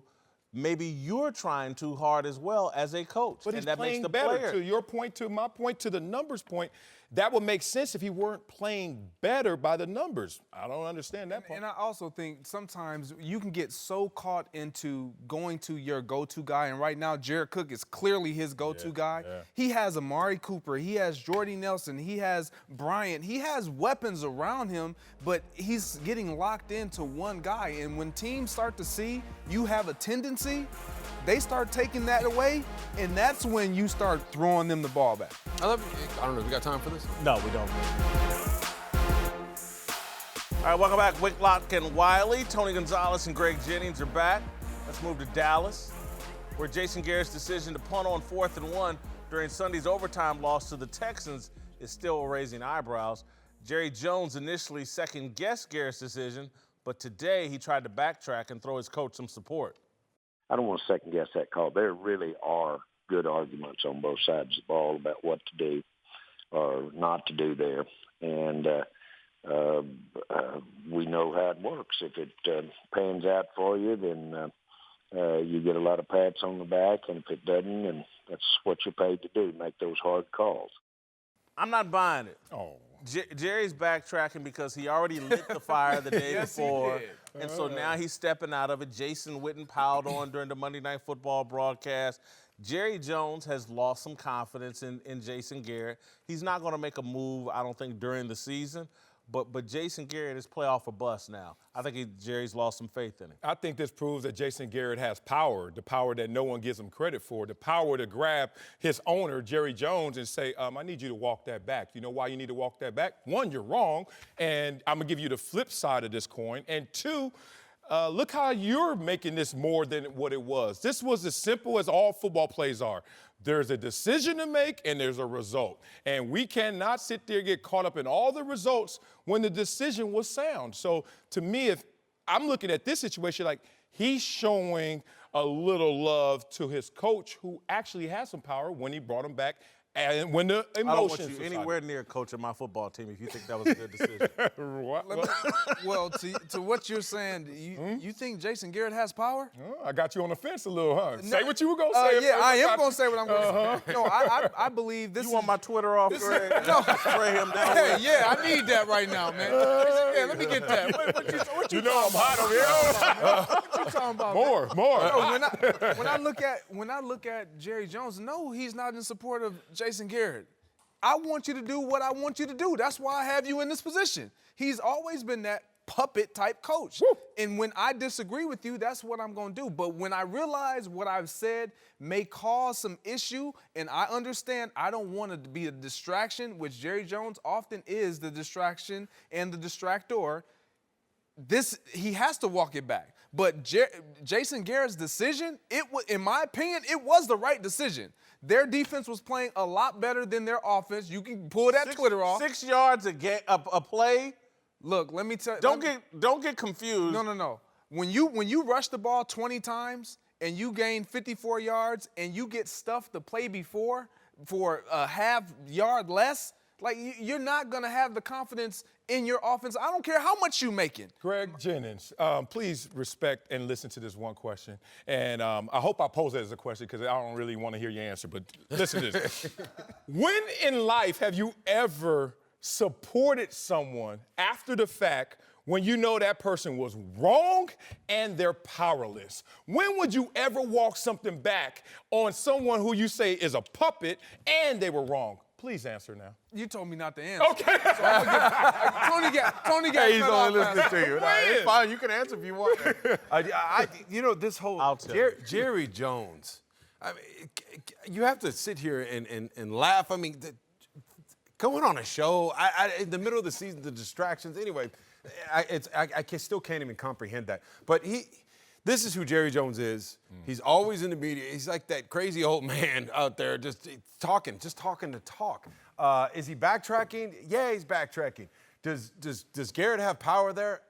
Speaker 1: maybe you're trying too hard as well as a coach.
Speaker 2: But
Speaker 1: and
Speaker 2: he's
Speaker 1: that
Speaker 2: playing
Speaker 1: makes the
Speaker 2: better.
Speaker 1: player.
Speaker 2: To your point, to my point, to the numbers point, that would make sense if he weren't playing better by the numbers. I don't understand that part.
Speaker 6: And I also think sometimes you can get so caught into going to your go-to guy, and right now Jared Cook is clearly his go-to guy.
Speaker 2: Yeah.
Speaker 6: He has Amari Cooper, he has Jordy Nelson, he has Bryant, he has weapons around him, but he's getting locked into one guy. And when teams start to see you have a tendency, they start taking that away, and that's when you start throwing them the ball back.
Speaker 5: I don't know, we got time for this?
Speaker 1: No, we don't. All right, welcome back. Whitlock and Wiley. Tony Gonzalez and Greg Jennings are back. Let's move to Dallas, where Jason Garrett's decision to punt on 4th and 1 during Sunday's overtime loss to the Texans is still raising eyebrows. Jerry Jones initially second-guessed Garrett's decision, but today he tried to backtrack and throw his coach some support.
Speaker 8: I don't want to second-guess that call. There really are good arguments on both sides of the ball about what to do or not to do there. And we know how it works. If it pans out for you, then you get a lot of pats on the back. And if it doesn't, then that's what you're paid to do, make those hard calls.
Speaker 1: I'm not buying it.
Speaker 2: Oh.
Speaker 1: Jerry's backtracking because he already lit the fire the day before. And so now he's stepping out of it. Jason Witten piled on during the Monday Night Football broadcast. Jerry Jones has lost some confidence in Jason Garrett. He's not going to make a move, I don't think, during the season. But Jason Garrett is playoff or bust now. I think Jerry's lost some faith in him.
Speaker 2: I think this proves that Jason Garrett has power, the power that no one gives him credit for, the power to grab his owner, Jerry Jones, and say, I need you to walk that back. You know why you need to walk that back? One, you're wrong, and I'm going to give you the flip side of this coin. And two, look how you're making this more than what it was. This was as simple as all football plays are. There's a decision to make, and there's a result. And we cannot sit there and get caught up in all the results when the decision was sound. So to me, if I'm looking at this situation like he's showing a little love to his coach who actually has some power when he brought him back and when the emotions
Speaker 1: I don't want you anywhere near coaching my football team if you think that was a good decision.
Speaker 6: Well, to what you're saying, you think Jason Garrett has power?
Speaker 2: I got you on the fence a little, huh? Say what you were going to say.
Speaker 6: Yeah, I am going to say what I'm going to say. No, I believe this.
Speaker 1: You want my Twitter off, Greg?
Speaker 6: No.
Speaker 1: Spray him down.
Speaker 6: Hey, yeah, I need that right now, man. Yeah, let me get that. What you
Speaker 2: know I'm hot over here.
Speaker 6: What you talking about?
Speaker 2: More.
Speaker 6: No, when I look at Jerry Jones, no, he's not in support of Jason Garrett. I want you to do what I want you to do. That's why I have you in this position. He's always been that puppet type coach. Woo. And when I disagree with you, that's what I'm going to do. But when I realize what I've said may cause some issue, and I understand I don't want to be a distraction, which Jerry Jones often is the distraction and the distractor, he has to walk it back. But Jason Garrett's decision, in my opinion, it was the right decision. Their defense was playing a lot better than their offense. You can pull that Twitter off.
Speaker 1: 6 yards a play.
Speaker 6: Look, let me tell you.
Speaker 1: Don't get confused.
Speaker 6: No. When you rush the ball 20 times and you gain 54 yards and you get stuffed the play before for a half yard less, like you're not gonna have the confidence in your offense. I don't care how much you making.
Speaker 2: Greg Jennings, please respect and listen to this one question. And I hope I pose it as a question because I don't really want to hear your answer, but listen to this. When in life have you ever supported someone after the fact when you know that person was wrong and they're powerless? When would you ever walk something back on someone who you say is a puppet and they were wrong? Please answer now.
Speaker 6: You told me not to answer.
Speaker 2: Okay.
Speaker 6: So Tony got
Speaker 5: Hey, he's only
Speaker 6: off
Speaker 5: listening to you. Nah, it's fine. You can answer if you want. This whole Jerry Jones. I mean, you have to sit here and laugh. I mean, going on a show in the middle of the season, the distractions. Anyway, I still can't even comprehend that. But this is who Jerry Jones is. He's always in the media. He's like that crazy old man out there just talking to talk. Is he backtracking? Yeah, he's backtracking. Does Garrett have power there?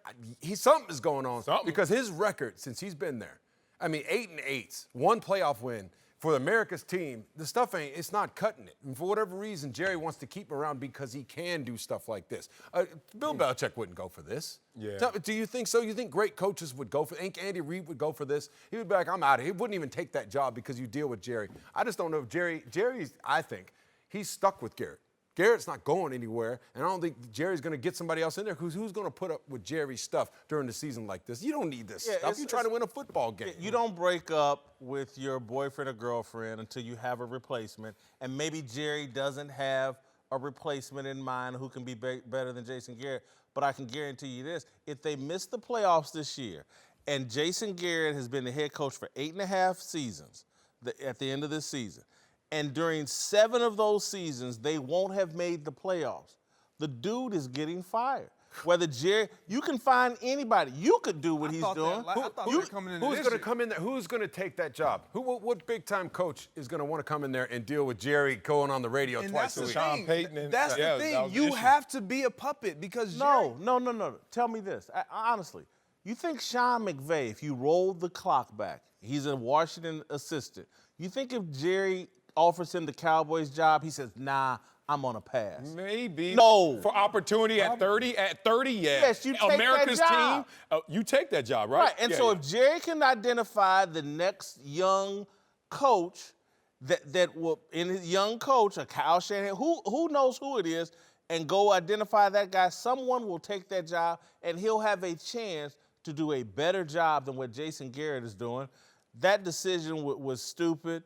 Speaker 5: Something is going on. Because his record since he's been there, I mean, 8-8, 1 playoff win for America's team. The stuff it's not cutting it. And for whatever reason, Jerry wants to keep him around because he can do stuff like this. Bill Belichick wouldn't go for this.
Speaker 2: Yeah.
Speaker 5: Do you think so? You think great coaches would go for it? Think Andy Reid would go for this? He would be like, I'm out of here. He wouldn't even take that job because you deal with Jerry. I just don't know if Jerry's, I think, he's stuck with Garrett. Garrett's not going anywhere, and I don't think Jerry's going to get somebody else in there who's going to put up with Jerry's stuff during the season like this. You don't need this stuff. You're trying to win a football game.
Speaker 1: You don't break up with your boyfriend or girlfriend until you have a replacement, and maybe Jerry doesn't have a replacement in mind who can be better than Jason Garrett. But I can guarantee you this, if they miss the playoffs this year, and Jason Garrett has been the head coach for 8.5 seasons at the end of this season, and during 7 of those seasons, they won't have made the playoffs. The dude is getting fired. Whether Jerry, you can find anybody. You could do what he's doing.
Speaker 5: Who's going to come in there? Who's going to take that job? What big-time coach is going to want to come in there and deal with Jerry going on the radio twice a week?
Speaker 2: Sean Payton.
Speaker 6: That's the thing. You have to be a puppet because
Speaker 1: No. Tell me this. Honestly, you think Sean McVay, if you rolled the clock back, he's a Washington assistant, you think if Jerry offers him the Cowboys job, he says, nah, I'm on a pass.
Speaker 2: Maybe.
Speaker 1: No.
Speaker 2: For opportunity at 30, yeah.
Speaker 1: Yes, you take
Speaker 2: America's
Speaker 1: that job.
Speaker 2: team, you take that job, right?
Speaker 1: Right, and so if Jerry can identify the next young coach that will, in his young coach, a Kyle Shanahan, who knows who it is, and go identify that guy, someone will take that job, and he'll have a chance to do a better job than what Jason Garrett is doing. That decision was stupid.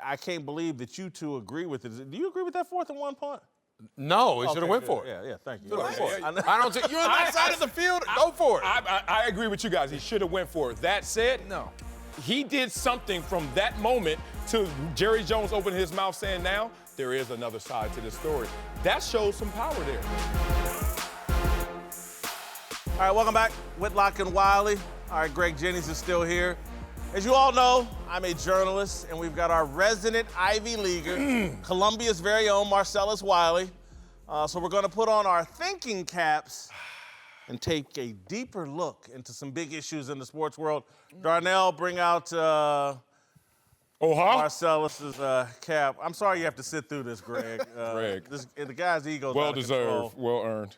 Speaker 1: I can't believe that you two agree with it. Do you agree with that 4th and 1 punt?
Speaker 5: No, he should have went for it.
Speaker 1: Yeah, thank you.
Speaker 5: I don't think you're on that side of the field. Go for it.
Speaker 2: I agree with you guys. He should have went for it. That said,
Speaker 6: No.
Speaker 2: He did something from that moment to Jerry Jones opening his mouth saying now there is another side to this story. That shows some power there.
Speaker 1: All right, welcome back. Whitlock and Wiley. All right, Greg Jennings is still here. As you all know, I'm a journalist, and we've got our resident Ivy Leaguer, Columbia's very own Marcellus Wiley. So we're going to put on our thinking caps and take a deeper look into some big issues in the sports world. Darnell, bring out Marcellus's cap. I'm sorry you have to sit through this, Greg. The guy's ego's
Speaker 2: Well
Speaker 1: out of
Speaker 2: deserved,
Speaker 1: control.
Speaker 2: well earned.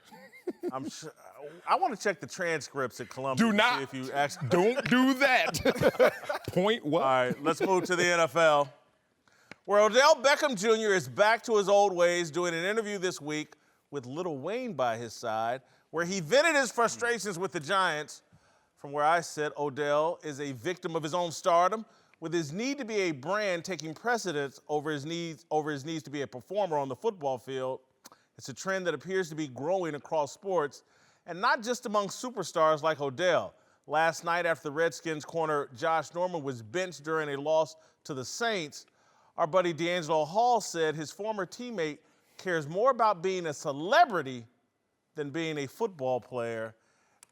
Speaker 1: I'm sure. I want to check the transcripts at Columbia.
Speaker 2: Do not.
Speaker 1: To see if you actually.
Speaker 2: Don't do that. Point what?
Speaker 1: All right, let's move to the NFL, where Odell Beckham Jr. is back to his old ways, doing an interview this week with Lil Wayne by his side, where he vented his frustrations with the Giants. From where I sit, Odell is a victim of his own stardom, with his need to be a brand taking precedence over his needs to be a performer on the football field. It's a trend that appears to be growing across sports, and not just among superstars like Odell. Last night, after the Redskins corner Josh Norman was benched during a loss to the Saints, our buddy D'Angelo Hall said his former teammate cares more about being a celebrity than being a football player.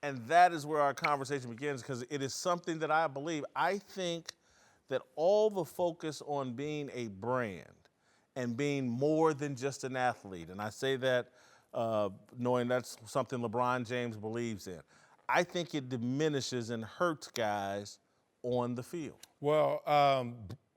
Speaker 1: And that is where our conversation begins, because it is something that I believe. I think that all the focus on being a brand and being more than just an athlete, and I say that knowing that's something LeBron James believes in, I think it diminishes and hurts guys on the field.
Speaker 2: Well,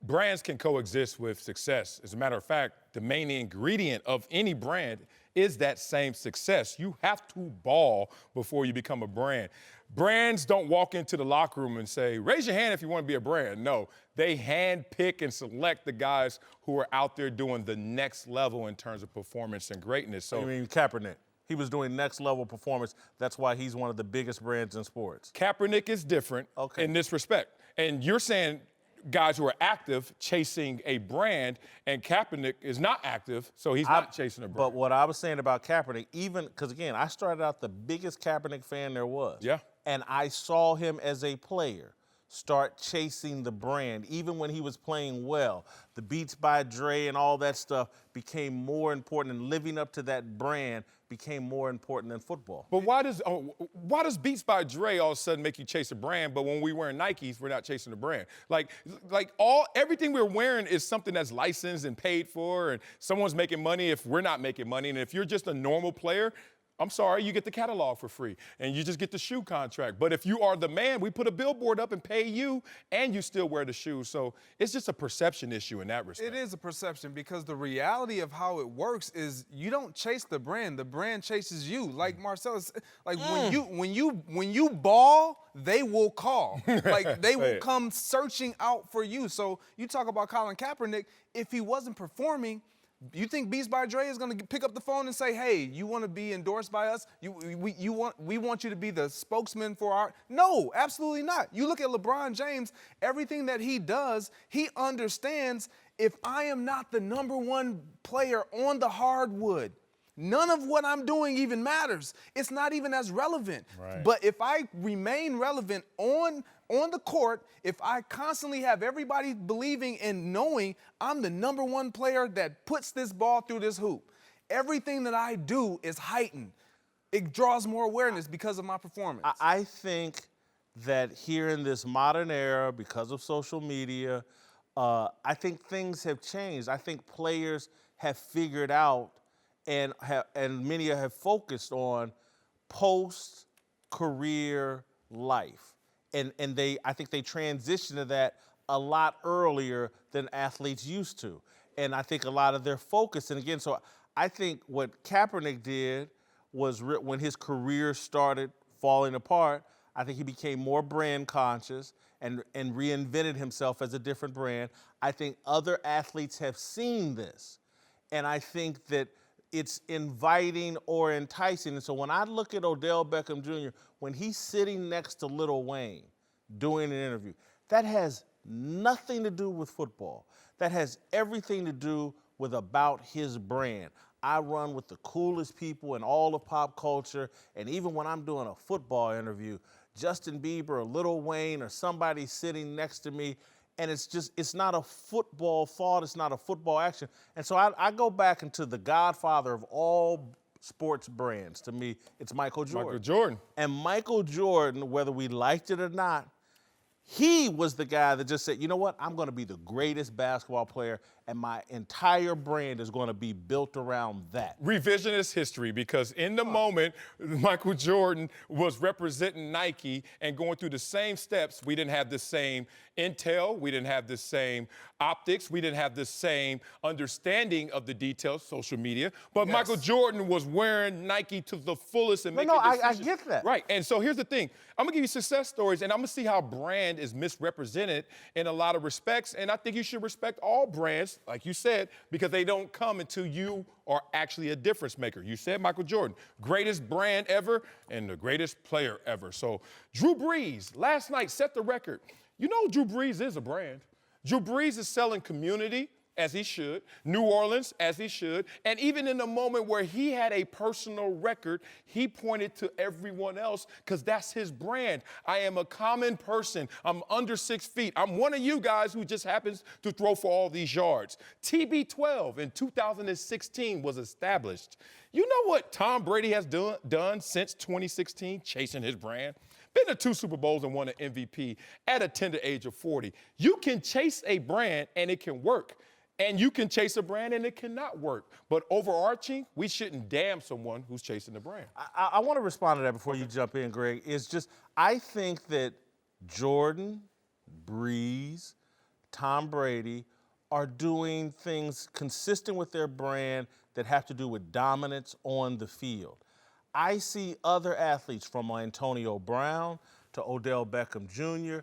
Speaker 2: brands can coexist with success. As a matter of fact, the main ingredient of any brand is that same success. You have to ball before you become a brand. Brands don't walk into the locker room and say, raise your hand if you want to be a brand. No, they hand pick and select the guys who are out there doing the next level in terms of performance and greatness. So,
Speaker 1: I mean, Kaepernick, he was doing next level performance. That's why he's one of the biggest brands in sports.
Speaker 2: Kaepernick is different in this respect. And you're saying guys who are active chasing a brand, and Kaepernick is not active, so he's not chasing a brand.
Speaker 1: But what I was saying about Kaepernick, even because, again, I started out the biggest Kaepernick fan there was.
Speaker 2: Yeah.
Speaker 1: And I saw him as a player start chasing the brand, even when he was playing well. The Beats by Dre and all that stuff became more important, and living up to that brand became more important than football.
Speaker 2: But why does Beats by Dre all of a sudden make you chase a brand, but when we wear Nikes, we're not chasing the brand? Everything we're wearing is something that's licensed and paid for, and someone's making money if we're not making money. And if you're just a normal player, I'm sorry, you get the catalog for free, and you just get the shoe contract. But if you are the man, we put a billboard up and pay you, and you still wear the shoes. So it's just a perception issue in that respect.
Speaker 6: It is a perception, because the reality of how it works is you don't chase the brand chases you. Like Marcellus, when you ball, they will call. Like, they will come searching out for you. So you talk about Colin Kaepernick, if he wasn't performing, you think Beats by Dre is going to pick up the phone and say, hey, you want to be endorsed by us? We want you to be the spokesman for our... No, absolutely not. You look at LeBron James, everything that he does, he understands, if I am not the number one player on the hardwood, none of what I'm doing even matters. It's not even as relevant.
Speaker 2: Right.
Speaker 6: But if I remain relevant on the court, if I constantly have everybody believing and knowing I'm the number one player that puts this ball through this hoop, everything that I do is heightened. It draws more awareness because of my performance.
Speaker 1: I think that here in this modern era, because of social media, I think things have changed. I think players have figured out and many have focused on post-career life. And I think they transitioned to that a lot earlier than athletes used to. And I think a lot of their focus, and again, so I think what Kaepernick did was when his career started falling apart, I think he became more brand conscious and reinvented himself as a different brand. I think other athletes have seen this. And I think that it's inviting or enticing. And so when I look at Odell Beckham Jr., when he's sitting next to Lil Wayne doing an interview, that has nothing to do with football. That has everything to do with about his brand. I run with the coolest people in all of pop culture, and even when I'm doing a football interview, Justin Bieber or Lil Wayne or somebody sitting next to me, and it's not a football thought, it's not a football action. And so I go back into the godfather of all sports brands. To me, it's Michael Jordan.
Speaker 2: Michael Jordan.
Speaker 1: And Michael Jordan, whether we liked it or not, he was the guy that just said, you know what, I'm going to be the greatest basketball player, and my entire brand is going to be built around that.
Speaker 2: Revisionist history, because in the moment, Michael Jordan was representing Nike and going through the same steps. We didn't have the same intel. We didn't have the same optics. We didn't have the same understanding of the details, social media. But yes, Michael Jordan was wearing Nike to the fullest and making decisions.
Speaker 1: I get that.
Speaker 2: Right, and so here's the thing. I'm going to give you success stories, and I'm going to see how brand is misrepresented in a lot of respects. And I think you should respect all brands, like you said, because they don't come until you are actually a difference maker. You said Michael Jordan, greatest brand ever and the greatest player ever. So Drew Brees, last night, set the record. You know Drew Brees is a brand. Drew Brees is selling community, as he should, New Orleans, as he should, and even in the moment where he had a personal record, he pointed to everyone else because that's his brand. I am a common person. I'm under 6 feet. I'm one of you guys who just happens to throw for all these yards. TB12 in 2016 was established. You know what Tom Brady has done since 2016, chasing his brand? Been to 2 Super Bowls and won an MVP at a tender age of 40. You can chase a brand and it can work. And you can chase a brand and it cannot work. But overarching, we shouldn't damn someone who's chasing the brand.
Speaker 1: I want to respond to that before you jump in, Greg. It's just, I think that Jordan, Brees, Tom Brady are doing things consistent with their brand that have to do with dominance on the field. I see other athletes from Antonio Brown to Odell Beckham Jr.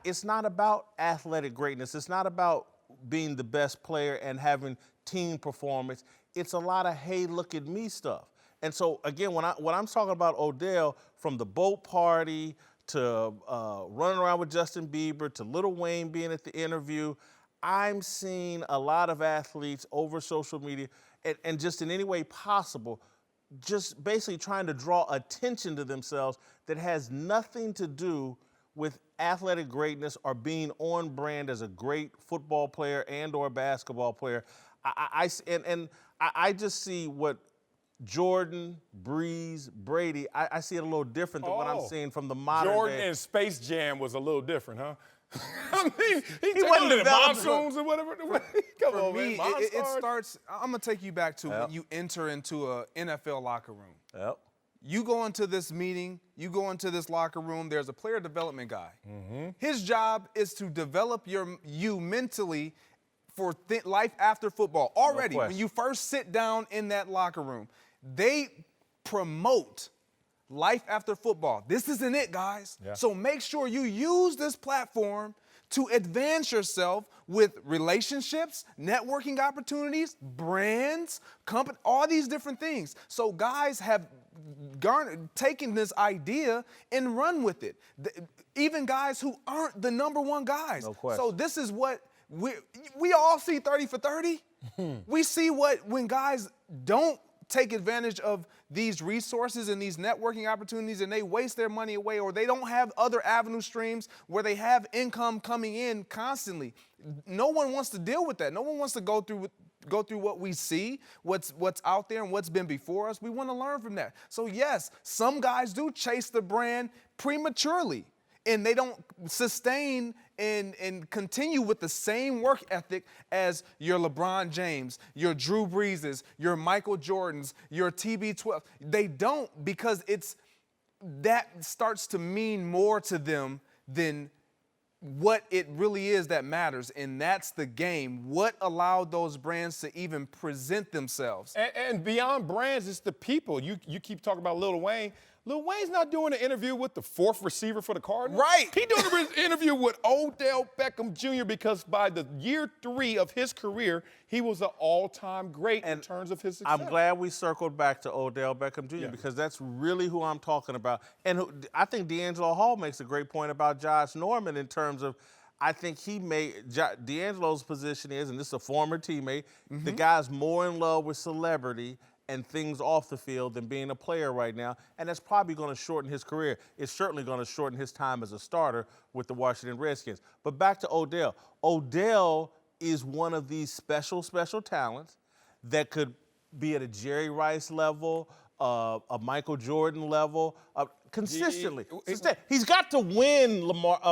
Speaker 1: It's not about athletic greatness. It's not about being the best player and having team performance. It's a lot of, hey, look at me stuff. And so, again, when I'm talking about Odell, from the boat party to running around with Justin Bieber to Lil Wayne being at the interview, I'm seeing a lot of athletes over social media and just in any way possible, just basically trying to draw attention to themselves that has nothing to do with athletic greatness or being on brand as a great football player and or basketball player. I just see what Jordan, Brees, Brady, I see it a little different than what I'm seeing from the modern
Speaker 2: Jordan
Speaker 1: day.
Speaker 2: and Space Jam was a little different, huh? I mean, he
Speaker 1: wasn't
Speaker 2: took
Speaker 1: developed.
Speaker 2: monsoons or whatever. Come
Speaker 6: For
Speaker 2: on,
Speaker 6: me,
Speaker 2: man.
Speaker 6: it starts. I'm gonna take you back to when you enter into a NFL locker room.
Speaker 1: Yep.
Speaker 6: You go into this meeting, you go into this locker room, there's a player development guy. His job is to develop you mentally for life after football. Already, when you first sit down in that locker room, they promote life after football. This isn't it, guys.
Speaker 2: Yeah.
Speaker 6: So make sure you use this platform to advance yourself with relationships, networking opportunities, brands, company, all these different things. So guys have taken this idea and run with it. Even guys who aren't the number one guys.
Speaker 1: No question.
Speaker 6: So this is what we all see 30 for 30. We see when guys don't take advantage of these resources and these networking opportunities and they waste their money away, or they don't have other avenue streams where they have income coming in constantly. No one wants to deal with that. No one wants to go through what we see, what's out there and what's been before us. We want to learn from that. So yes, some guys do chase the brand prematurely, and they don't sustain and continue with the same work ethic as your LeBron James, your Drew Breeses, your Michael Jordans, your TB12. They don't, because that starts to mean more to them than what it really is that matters, and that's the game. What allowed those brands to even present themselves?
Speaker 2: And beyond brands, it's the people. You keep talking about Lil Wayne. Lil Wayne's not doing an interview with the 4th receiver for the Cardinals.
Speaker 6: Right.
Speaker 2: He's doing an interview with Odell Beckham Jr. because by the year 3 of his career, he was an all-time great in terms of his success.
Speaker 1: I'm glad we circled back to Odell Beckham Jr. because that's really who I'm talking about. And I think D'Angelo Hall makes a great point about Josh Norman in terms of, I think D'Angelo's position is, and this is a former teammate, the guy's more in love with celebrity and things off the field than being a player right now, and that's probably going to shorten his career. It's certainly going to shorten his time as a starter with the Washington Redskins. But back to Odell. Odell is one of these special talents that could be at a Jerry Rice level, a Michael Jordan level, consistently. He's got to win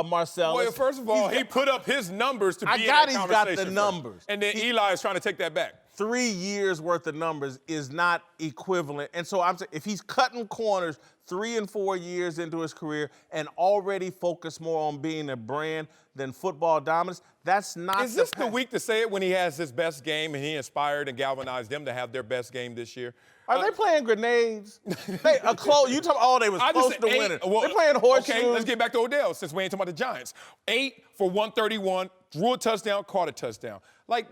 Speaker 1: Marcellus.
Speaker 2: Well, first of all, he put up his numbers to be in that conversation.
Speaker 1: He's got the numbers.
Speaker 2: And then Eli is trying to take that back.
Speaker 1: 3 years worth of numbers is not equivalent. And so I'm saying, if he's cutting corners 3 and 4 years into his career and already focused more on being a brand than football dominance, that's not
Speaker 2: Is this the week to say it when he has his best game and he inspired and galvanized them to have their best game this year?
Speaker 1: Are they playing grenades? You talking? Oh, they was close to winning. They're playing horseshoes.
Speaker 2: Okay, let's get back to Odell since we ain't talking about the Giants. 8 for 131, threw a touchdown, caught a touchdown. Like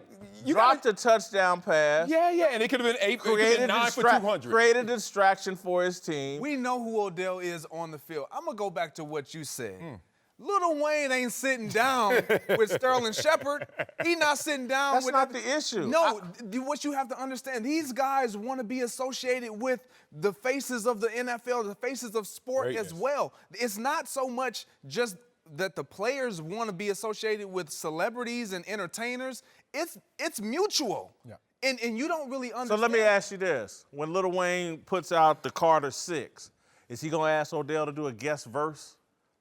Speaker 2: you
Speaker 1: dropped a touchdown pass.
Speaker 2: Yeah, and it could have been 8,
Speaker 1: created
Speaker 2: 9 for 200.
Speaker 1: Created a distraction for his team.
Speaker 6: We know who Odell is on the field. I'm gonna go back to what you said. Lil Wayne ain't sitting down with Sterling Shepard. He not sitting down
Speaker 1: That's
Speaker 6: with...
Speaker 1: not the issue.
Speaker 6: No, what you have to understand, these guys want to be associated with the faces of the NFL, the faces of sport as well. It's not so much just that the players want to be associated with celebrities and entertainers. It's mutual. Yeah. And you don't really understand.
Speaker 1: So let me ask you this. When Lil Wayne puts out the Carter 6, is he going to ask Odell to do a guest verse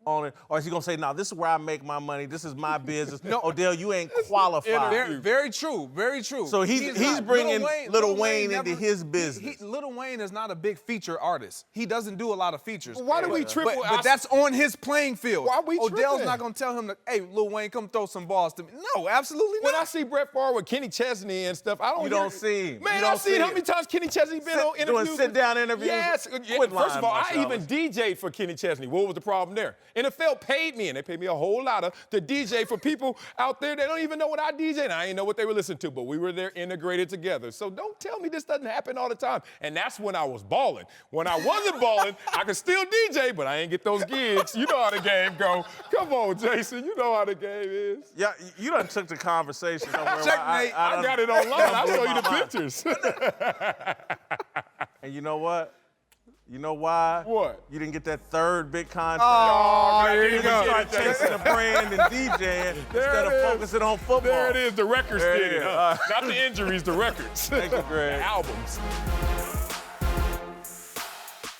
Speaker 1: on it? Or is he going to say, no, this is where I make my money. This is my business. No, Odell, you ain't qualified.
Speaker 6: Very true. Very true.
Speaker 1: So he's bringing Lil Wayne into his business.
Speaker 6: Lil Wayne is not a big feature artist. He doesn't do a lot of features.
Speaker 2: Why do we triple?
Speaker 6: But that's on his playing field.
Speaker 2: Why we
Speaker 6: Odell's
Speaker 2: tripping?
Speaker 6: not going to tell him, hey, Lil Wayne, come throw some balls to me. No, absolutely not.
Speaker 2: When I see Brett Favre with Kenny Chesney and stuff, I don't.
Speaker 1: You don't see him.
Speaker 2: Man, I've seen how many times Kenny Chesney been on interviews.
Speaker 1: Doing sit-down interviews.
Speaker 2: Yes. First of all, I even DJ'd for Kenny Chesney. What was the problem there? NFL paid me, and they paid me a whole lot to DJ for people out there that don't even know what I DJ. And I didn't know what they were listening to, but we were there integrated together. So don't tell me this doesn't happen all the time. And that's when I was balling. When I wasn't balling, I could still DJ, but I ain't get those gigs. You know how the game go. Come on, Jason. You know how the game is.
Speaker 1: Yeah, you done took the conversation somewhere.
Speaker 6: Checkmate.
Speaker 2: I got it online. I'll show you the pictures.
Speaker 1: And you know what? You know why?
Speaker 2: What?
Speaker 1: You didn't get that third big contract.
Speaker 2: Oh,
Speaker 1: you
Speaker 2: here you go.
Speaker 1: start chasing the brand and DJing instead of focusing on football.
Speaker 2: There it is. The records
Speaker 1: There it
Speaker 2: did it.
Speaker 1: is.
Speaker 2: Huh? Not the injuries, the records.
Speaker 1: Thank you, Greg.
Speaker 2: The albums.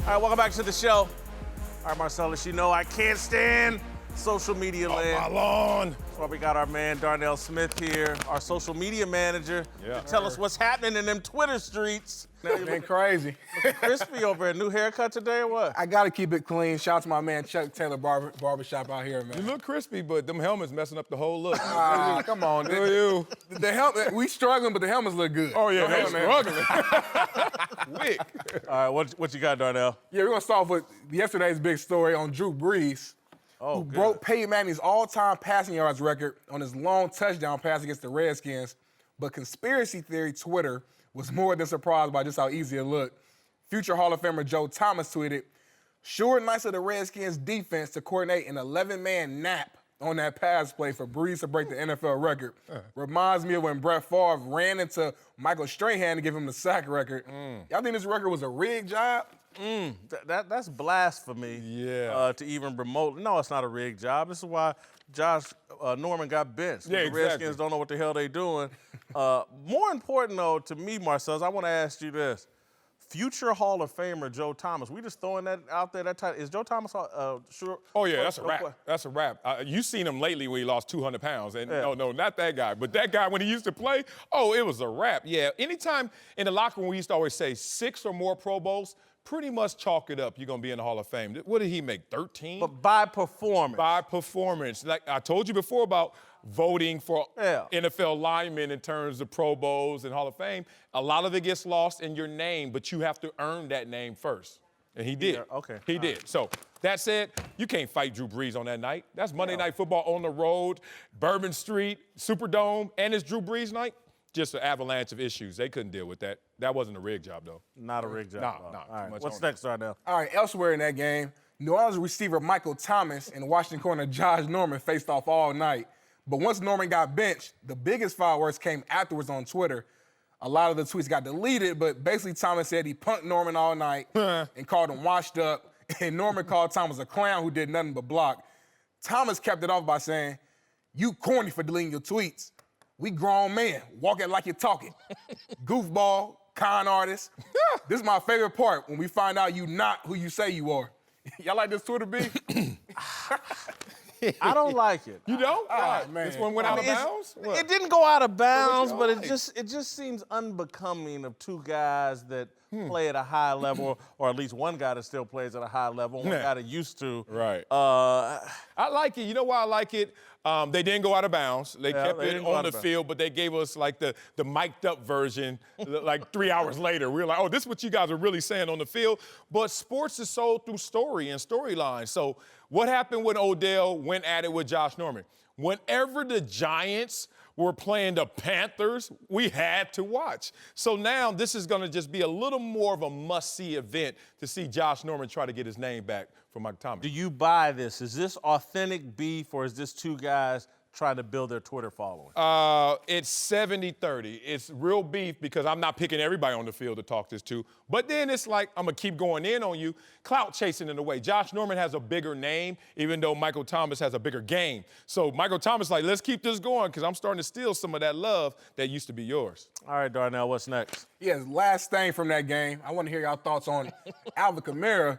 Speaker 1: All right, welcome back to the show. All right, Marcellus, you know I can't stand social media land.
Speaker 2: My lawn.
Speaker 1: That's why we got our man Darnell Smith here, our social media manager, to tell us what's happening in them Twitter streets.
Speaker 9: It's been crazy.
Speaker 1: Crispy over here. New haircut today or what?
Speaker 9: I got to keep it clean. Shout out to my man Chuck Taylor Barbershop out here, man.
Speaker 2: You look crispy, but them helmets messing up the whole look.
Speaker 9: Come on.
Speaker 2: Who are you?
Speaker 9: The helmet, we struggling, but the helmets look good.
Speaker 2: Oh, yeah,
Speaker 9: Go ahead,
Speaker 2: they're struggling. Wick.
Speaker 1: All right, what you got, Darnell?
Speaker 9: Yeah, we're going to start off with yesterday's big story on Drew Brees, who broke Peyton Manning's all-time passing yards record on his long touchdown pass against the Redskins. But conspiracy theory Twitter was more than surprised by just how easy it looked. Future Hall of Famer Joe Thomas tweeted, "Sure nice of the Redskins defense to coordinate an 11-man nap on that pass play for Brees to break the NFL record. Reminds me of when Brett Favre ran into Michael Strahan to give him the sack record. Y'all think this record was a rigged job?"
Speaker 1: That's blasphemy.
Speaker 2: Yeah.
Speaker 1: To even remote. No, it's not a rigged job. This is why Josh Norman got benched.
Speaker 2: Yeah,
Speaker 1: the
Speaker 2: exactly.
Speaker 1: Redskins don't know what the hell they doing. More important, though, to me, Marcellus, I want to ask you this. Future Hall of Famer Joe Thomas. We just throwing that out there. That title. Is Joe Thomas sure?
Speaker 2: Oh, yeah, that's a wrap. That's a wrap. You seen him lately when he lost 200 pounds. And no, not that guy. But that guy, when he used to play, it was a wrap. Yeah, anytime in the locker room, we used to always say 6 or more Pro Bowls, pretty much chalk it up. You're going to be in the Hall of Fame. What did he make, 13?
Speaker 1: But by performance.
Speaker 2: By performance. Like I told you before about voting for NFL linemen in terms of Pro Bowls and Hall of Fame, a lot of it gets lost in your name, but you have to earn that name first. And he did. He did. So that said, you can't fight Drew Brees on that night. That's Monday Night Football on the road, Bourbon Street, Superdome, and it's Drew Brees night. Just an avalanche of issues. They couldn't deal with that. That wasn't a rigged job, though.
Speaker 1: Not a rigged job.
Speaker 2: No.
Speaker 1: All right. What's next, Darnell?
Speaker 9: All right, elsewhere in that game, New Orleans receiver Michael Thomas and Washington corner Josh Norman faced off all night. But once Norman got benched, the biggest fireworks came afterwards on Twitter. A lot of the tweets got deleted, but basically Thomas said he punked Norman all night and called him washed up. And Norman called Thomas a clown who did nothing but block. Thomas kept it off by saying, "You corny for deleting your tweets. We grown men, walking like you're talking. Goofball, con artist. This is my favorite part, when we find out you not who you say you are." Y'all like this Twitter beef?
Speaker 1: I don't like it.
Speaker 2: You don't?
Speaker 9: Man.
Speaker 2: This one went out of bounds? What?
Speaker 1: It didn't go out of bounds, but it just seems unbecoming of two guys that play at a high level, or at least one guy that still plays at a high level, one guy that used to.
Speaker 2: Right. I like it. You know why I like it? They didn't go out of bounds. They kept it on the field, but they gave us like the mic'd up version like 3 hours later. We were like, this is what you guys are really saying on the field. But sports is sold through story and storyline. So what happened when Odell went at it with Josh Norman? Whenever the Giants were playing the Panthers, we had to watch. So now this is going to just be a little more of a must-see event to see Josh Norman try to get his name back from Mike Thomas.
Speaker 1: Do you buy this? Is this authentic beef, or is this two guys trying to build their Twitter following?
Speaker 2: It's 70-30. It's real beef because I'm not picking everybody on the field to talk this to. But then it's like, I'm going to keep going in on you. Clout chasing in a way. Josh Norman has a bigger name, even though Michael Thomas has a bigger game. So Michael Thomas like, let's keep this going because I'm starting to steal some of that love that used to be yours.
Speaker 1: All right, Darnell, what's next?
Speaker 9: Yes, last thing from that game, I want to hear y'all thoughts on Alvin Kamara,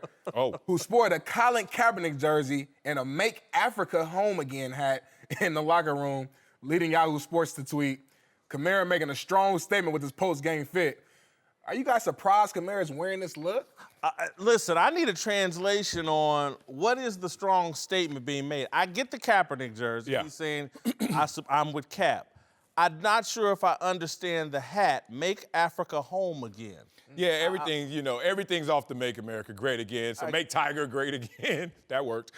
Speaker 9: who sported a Colin Kaepernick jersey and a Make Africa Home Again hat in the locker room, leading Yahoo Sports to tweet, Kamara making a strong statement with his post-game fit. Are you guys surprised Kamara's wearing this look?
Speaker 1: Listen, I need a translation on what is the strong statement being made. I get the Kaepernick jersey.
Speaker 2: Yeah.
Speaker 1: He's saying, I'm with Cap. I'm not sure if I understand the hat, Make Africa Home Again.
Speaker 2: Yeah, everything, everything's off to Make America Great Again. So Make Tiger Great Again. That worked.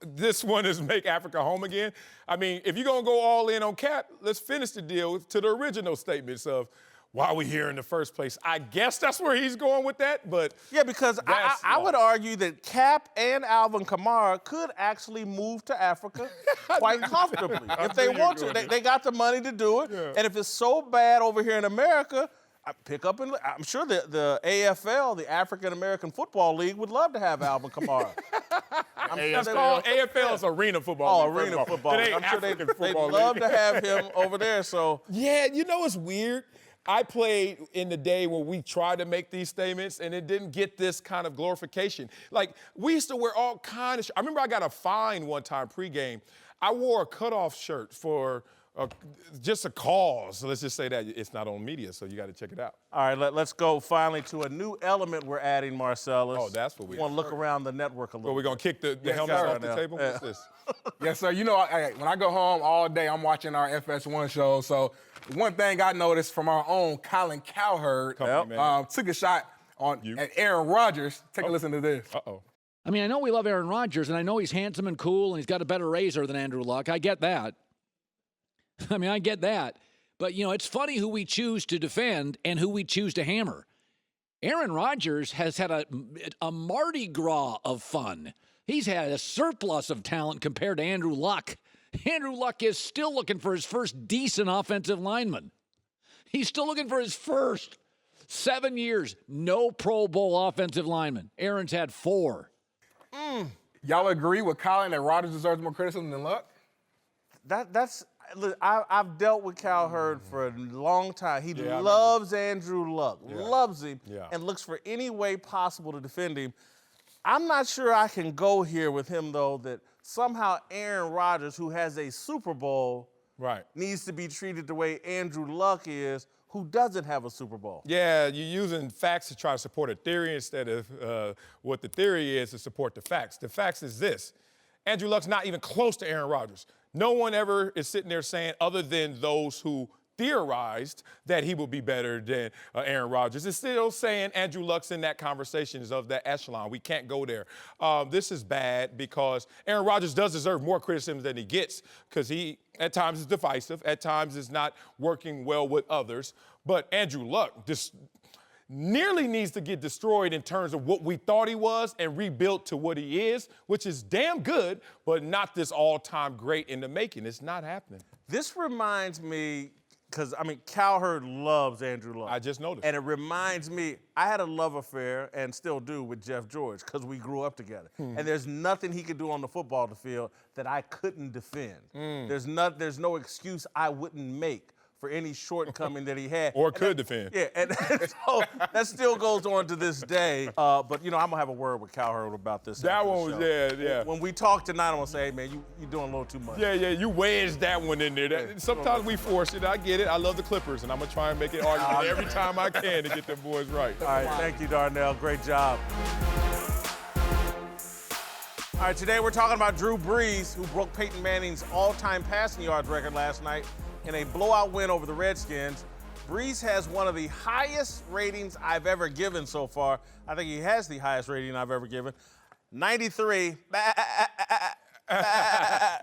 Speaker 2: This one is Make Africa Home Again. I mean, if you're going to go all in on Cap, let's finish the deal to the original statements of why are we here in the first place. I guess that's where he's going with that, but
Speaker 1: yeah, because I would argue that Cap and Alvin Kamara could actually move to Africa quite comfortably if they want to. They got the money to do it, and if it's so bad over here in America, I'm sure the AFL, the African American Football League, would love to have Alvin Kamara.
Speaker 2: AFL is arena football.
Speaker 1: Oh, arena football. I'm sure they'd love to have him over there. So
Speaker 2: yeah, it's weird. I played in the day when we tried to make these statements, and it didn't get this kind of glorification. Like, we used to wear all kind of I remember I got a fine one time pregame. I wore a cutoff shirt for just a cause. Let's just say that it's not on media, so you got to check it out.
Speaker 1: All right, let's go finally to a new element we're adding, Marcellus.
Speaker 2: Oh, that's what we
Speaker 1: want to look around the network a little.
Speaker 2: Well, we're going to kick the helmets off the table?
Speaker 1: Yeah.
Speaker 2: What's this?
Speaker 9: Yes, sir. When I go home all day, I'm watching our FS1 show. So one thing I noticed from our own Colin Cowherd, took a shot at Aaron Rodgers. Take a listen to this.
Speaker 2: Uh-oh.
Speaker 10: I mean, I know we love Aaron Rodgers, and I know he's handsome and cool, and he's got a better razor than Andrew Luck. I get that. I get that. But, it's funny who we choose to defend and who we choose to hammer. Aaron Rodgers has had a Mardi Gras of fun. He's had a surplus of talent compared to Andrew Luck. Andrew Luck is still looking for his first decent offensive lineman. He's still looking for his first 7 years, no Pro Bowl offensive lineman. Aaron's had 4.
Speaker 9: Y'all agree with Colin that Rodgers deserves more criticism than Luck?
Speaker 1: I've dealt with Cowherd for a long time. He loves Andrew Luck, loves him, and looks for any way possible to defend him. I'm not sure I can go here with him, though, that somehow Aaron Rodgers, who has a Super Bowl, needs to be treated the way Andrew Luck is, who doesn't have a Super Bowl.
Speaker 2: Yeah, you're using facts to try to support a theory instead of what the theory is to support the facts. The facts is this. Andrew Luck's not even close to Aaron Rodgers. No one ever is sitting there saying, other than those who theorized that he would be better than Aaron Rodgers, is still saying Andrew Luck's in that conversation is of that echelon. We can't go there. This is bad because Aaron Rodgers does deserve more criticism than he gets because he, at times, is divisive. At times, is not working well with others. But Andrew Luck just nearly needs to get destroyed in terms of what we thought he was and rebuilt to what he is, which is damn good, but not this all-time great in the making. It's not happening.
Speaker 1: This reminds me, because, Cowherd loves Andrew Luck.
Speaker 2: I just noticed.
Speaker 1: And it reminds me, I had a love affair, and still do, with Jeff George, because we grew up together. And there's nothing he could do on the football field that I couldn't defend. There's no excuse I wouldn't make for any shortcoming that he had.
Speaker 2: Or could defend.
Speaker 1: Yeah, and so that still goes on to this day. But, I'm going to have a word with Cowherd about this.
Speaker 2: That one was, yeah.
Speaker 1: When we talk tonight, I'm going to say, hey, man, you're doing a little too much.
Speaker 2: Yeah, you wedged that one in there. Sometimes we force it. I get it. I love the Clippers, and I'm going to try and make it argument every time I can to get them boys right.
Speaker 1: All right, thank you, Darnell. Great job. All right, today we're talking about Drew Brees, who broke Peyton Manning's all-time passing yards record last night in a blowout win over the Redskins. Brees has one of the highest ratings I've ever given so far. I think he has the highest rating I've ever given. 93.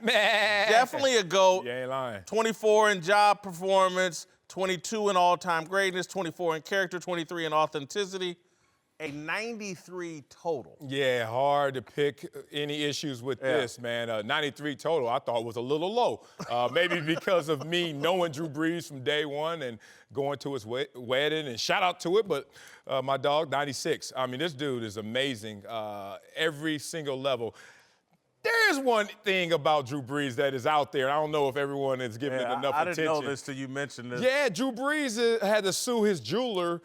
Speaker 1: Definitely a GOAT.
Speaker 2: You ain't lying.
Speaker 1: 24 in job performance, 22 in all-time greatness, 24 in character, 23 in authenticity, a 93 total.
Speaker 2: Yeah, hard to pick any issues with this, man. 93 total, I thought was a little low. Maybe because of me knowing Drew Brees from day one and going to his wedding, and shout out to it, but my dog, 96. I mean, this dude is amazing, every single level. There is one thing about Drew Brees that is out there. I don't know if everyone is giving it enough attention.
Speaker 1: I didn't know this till you mentioned this.
Speaker 2: Yeah, Drew Brees had to sue his jeweler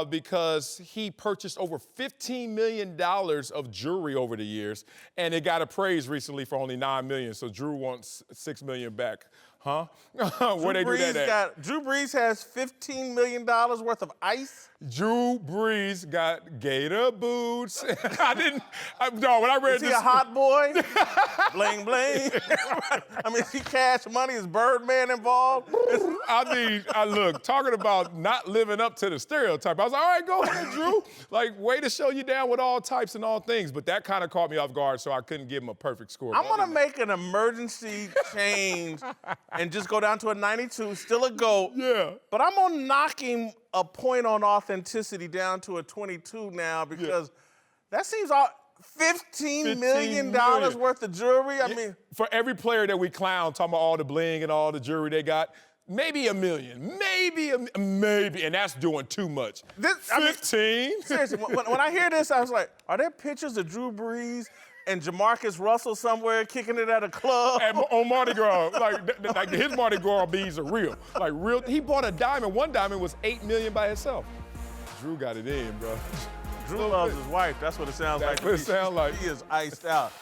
Speaker 2: because he purchased over $15 million of jewelry over the years, and it got appraised recently for only $9 million. So Drew wants $6 million back. Huh? Where they do that at?
Speaker 1: Drew Brees has $15 million worth of ice.
Speaker 2: Drew Brees got gator boots. When I read
Speaker 1: Is
Speaker 2: this.
Speaker 1: he a hot boy? Bling, bling. I mean, is he cash money? Is Birdman involved?
Speaker 2: Look, talking about not living up to the stereotype. I was like, all right, go ahead, Drew. Like, way to show you down with all types and all things. But that kind of caught me off guard, so I couldn't give him a perfect score.
Speaker 1: I'm going to make an emergency change and just go down to a 92, still a GOAT.
Speaker 2: Yeah.
Speaker 1: But I'm going to knock him a point on authenticity down to a 22 now because that seems $15 million worth of jewelry. I mean,
Speaker 2: for every player that we clown, talking about all the bling and all the jewelry they got, maybe $1 million, maybe, and that's doing too much. 15?
Speaker 1: Seriously, when I hear this, I was like, are there pictures of Drew Brees and Jamarcus Russell somewhere kicking it at a club?
Speaker 2: On Mardi Gras, like his Mardi Gras beads are real. Like real, he bought a diamond. One diamond was $8 million by itself. Drew got it in, bro.
Speaker 1: Drew loves his wife. That's what it sounds like.
Speaker 2: That's what it sounds like.
Speaker 1: He is iced out.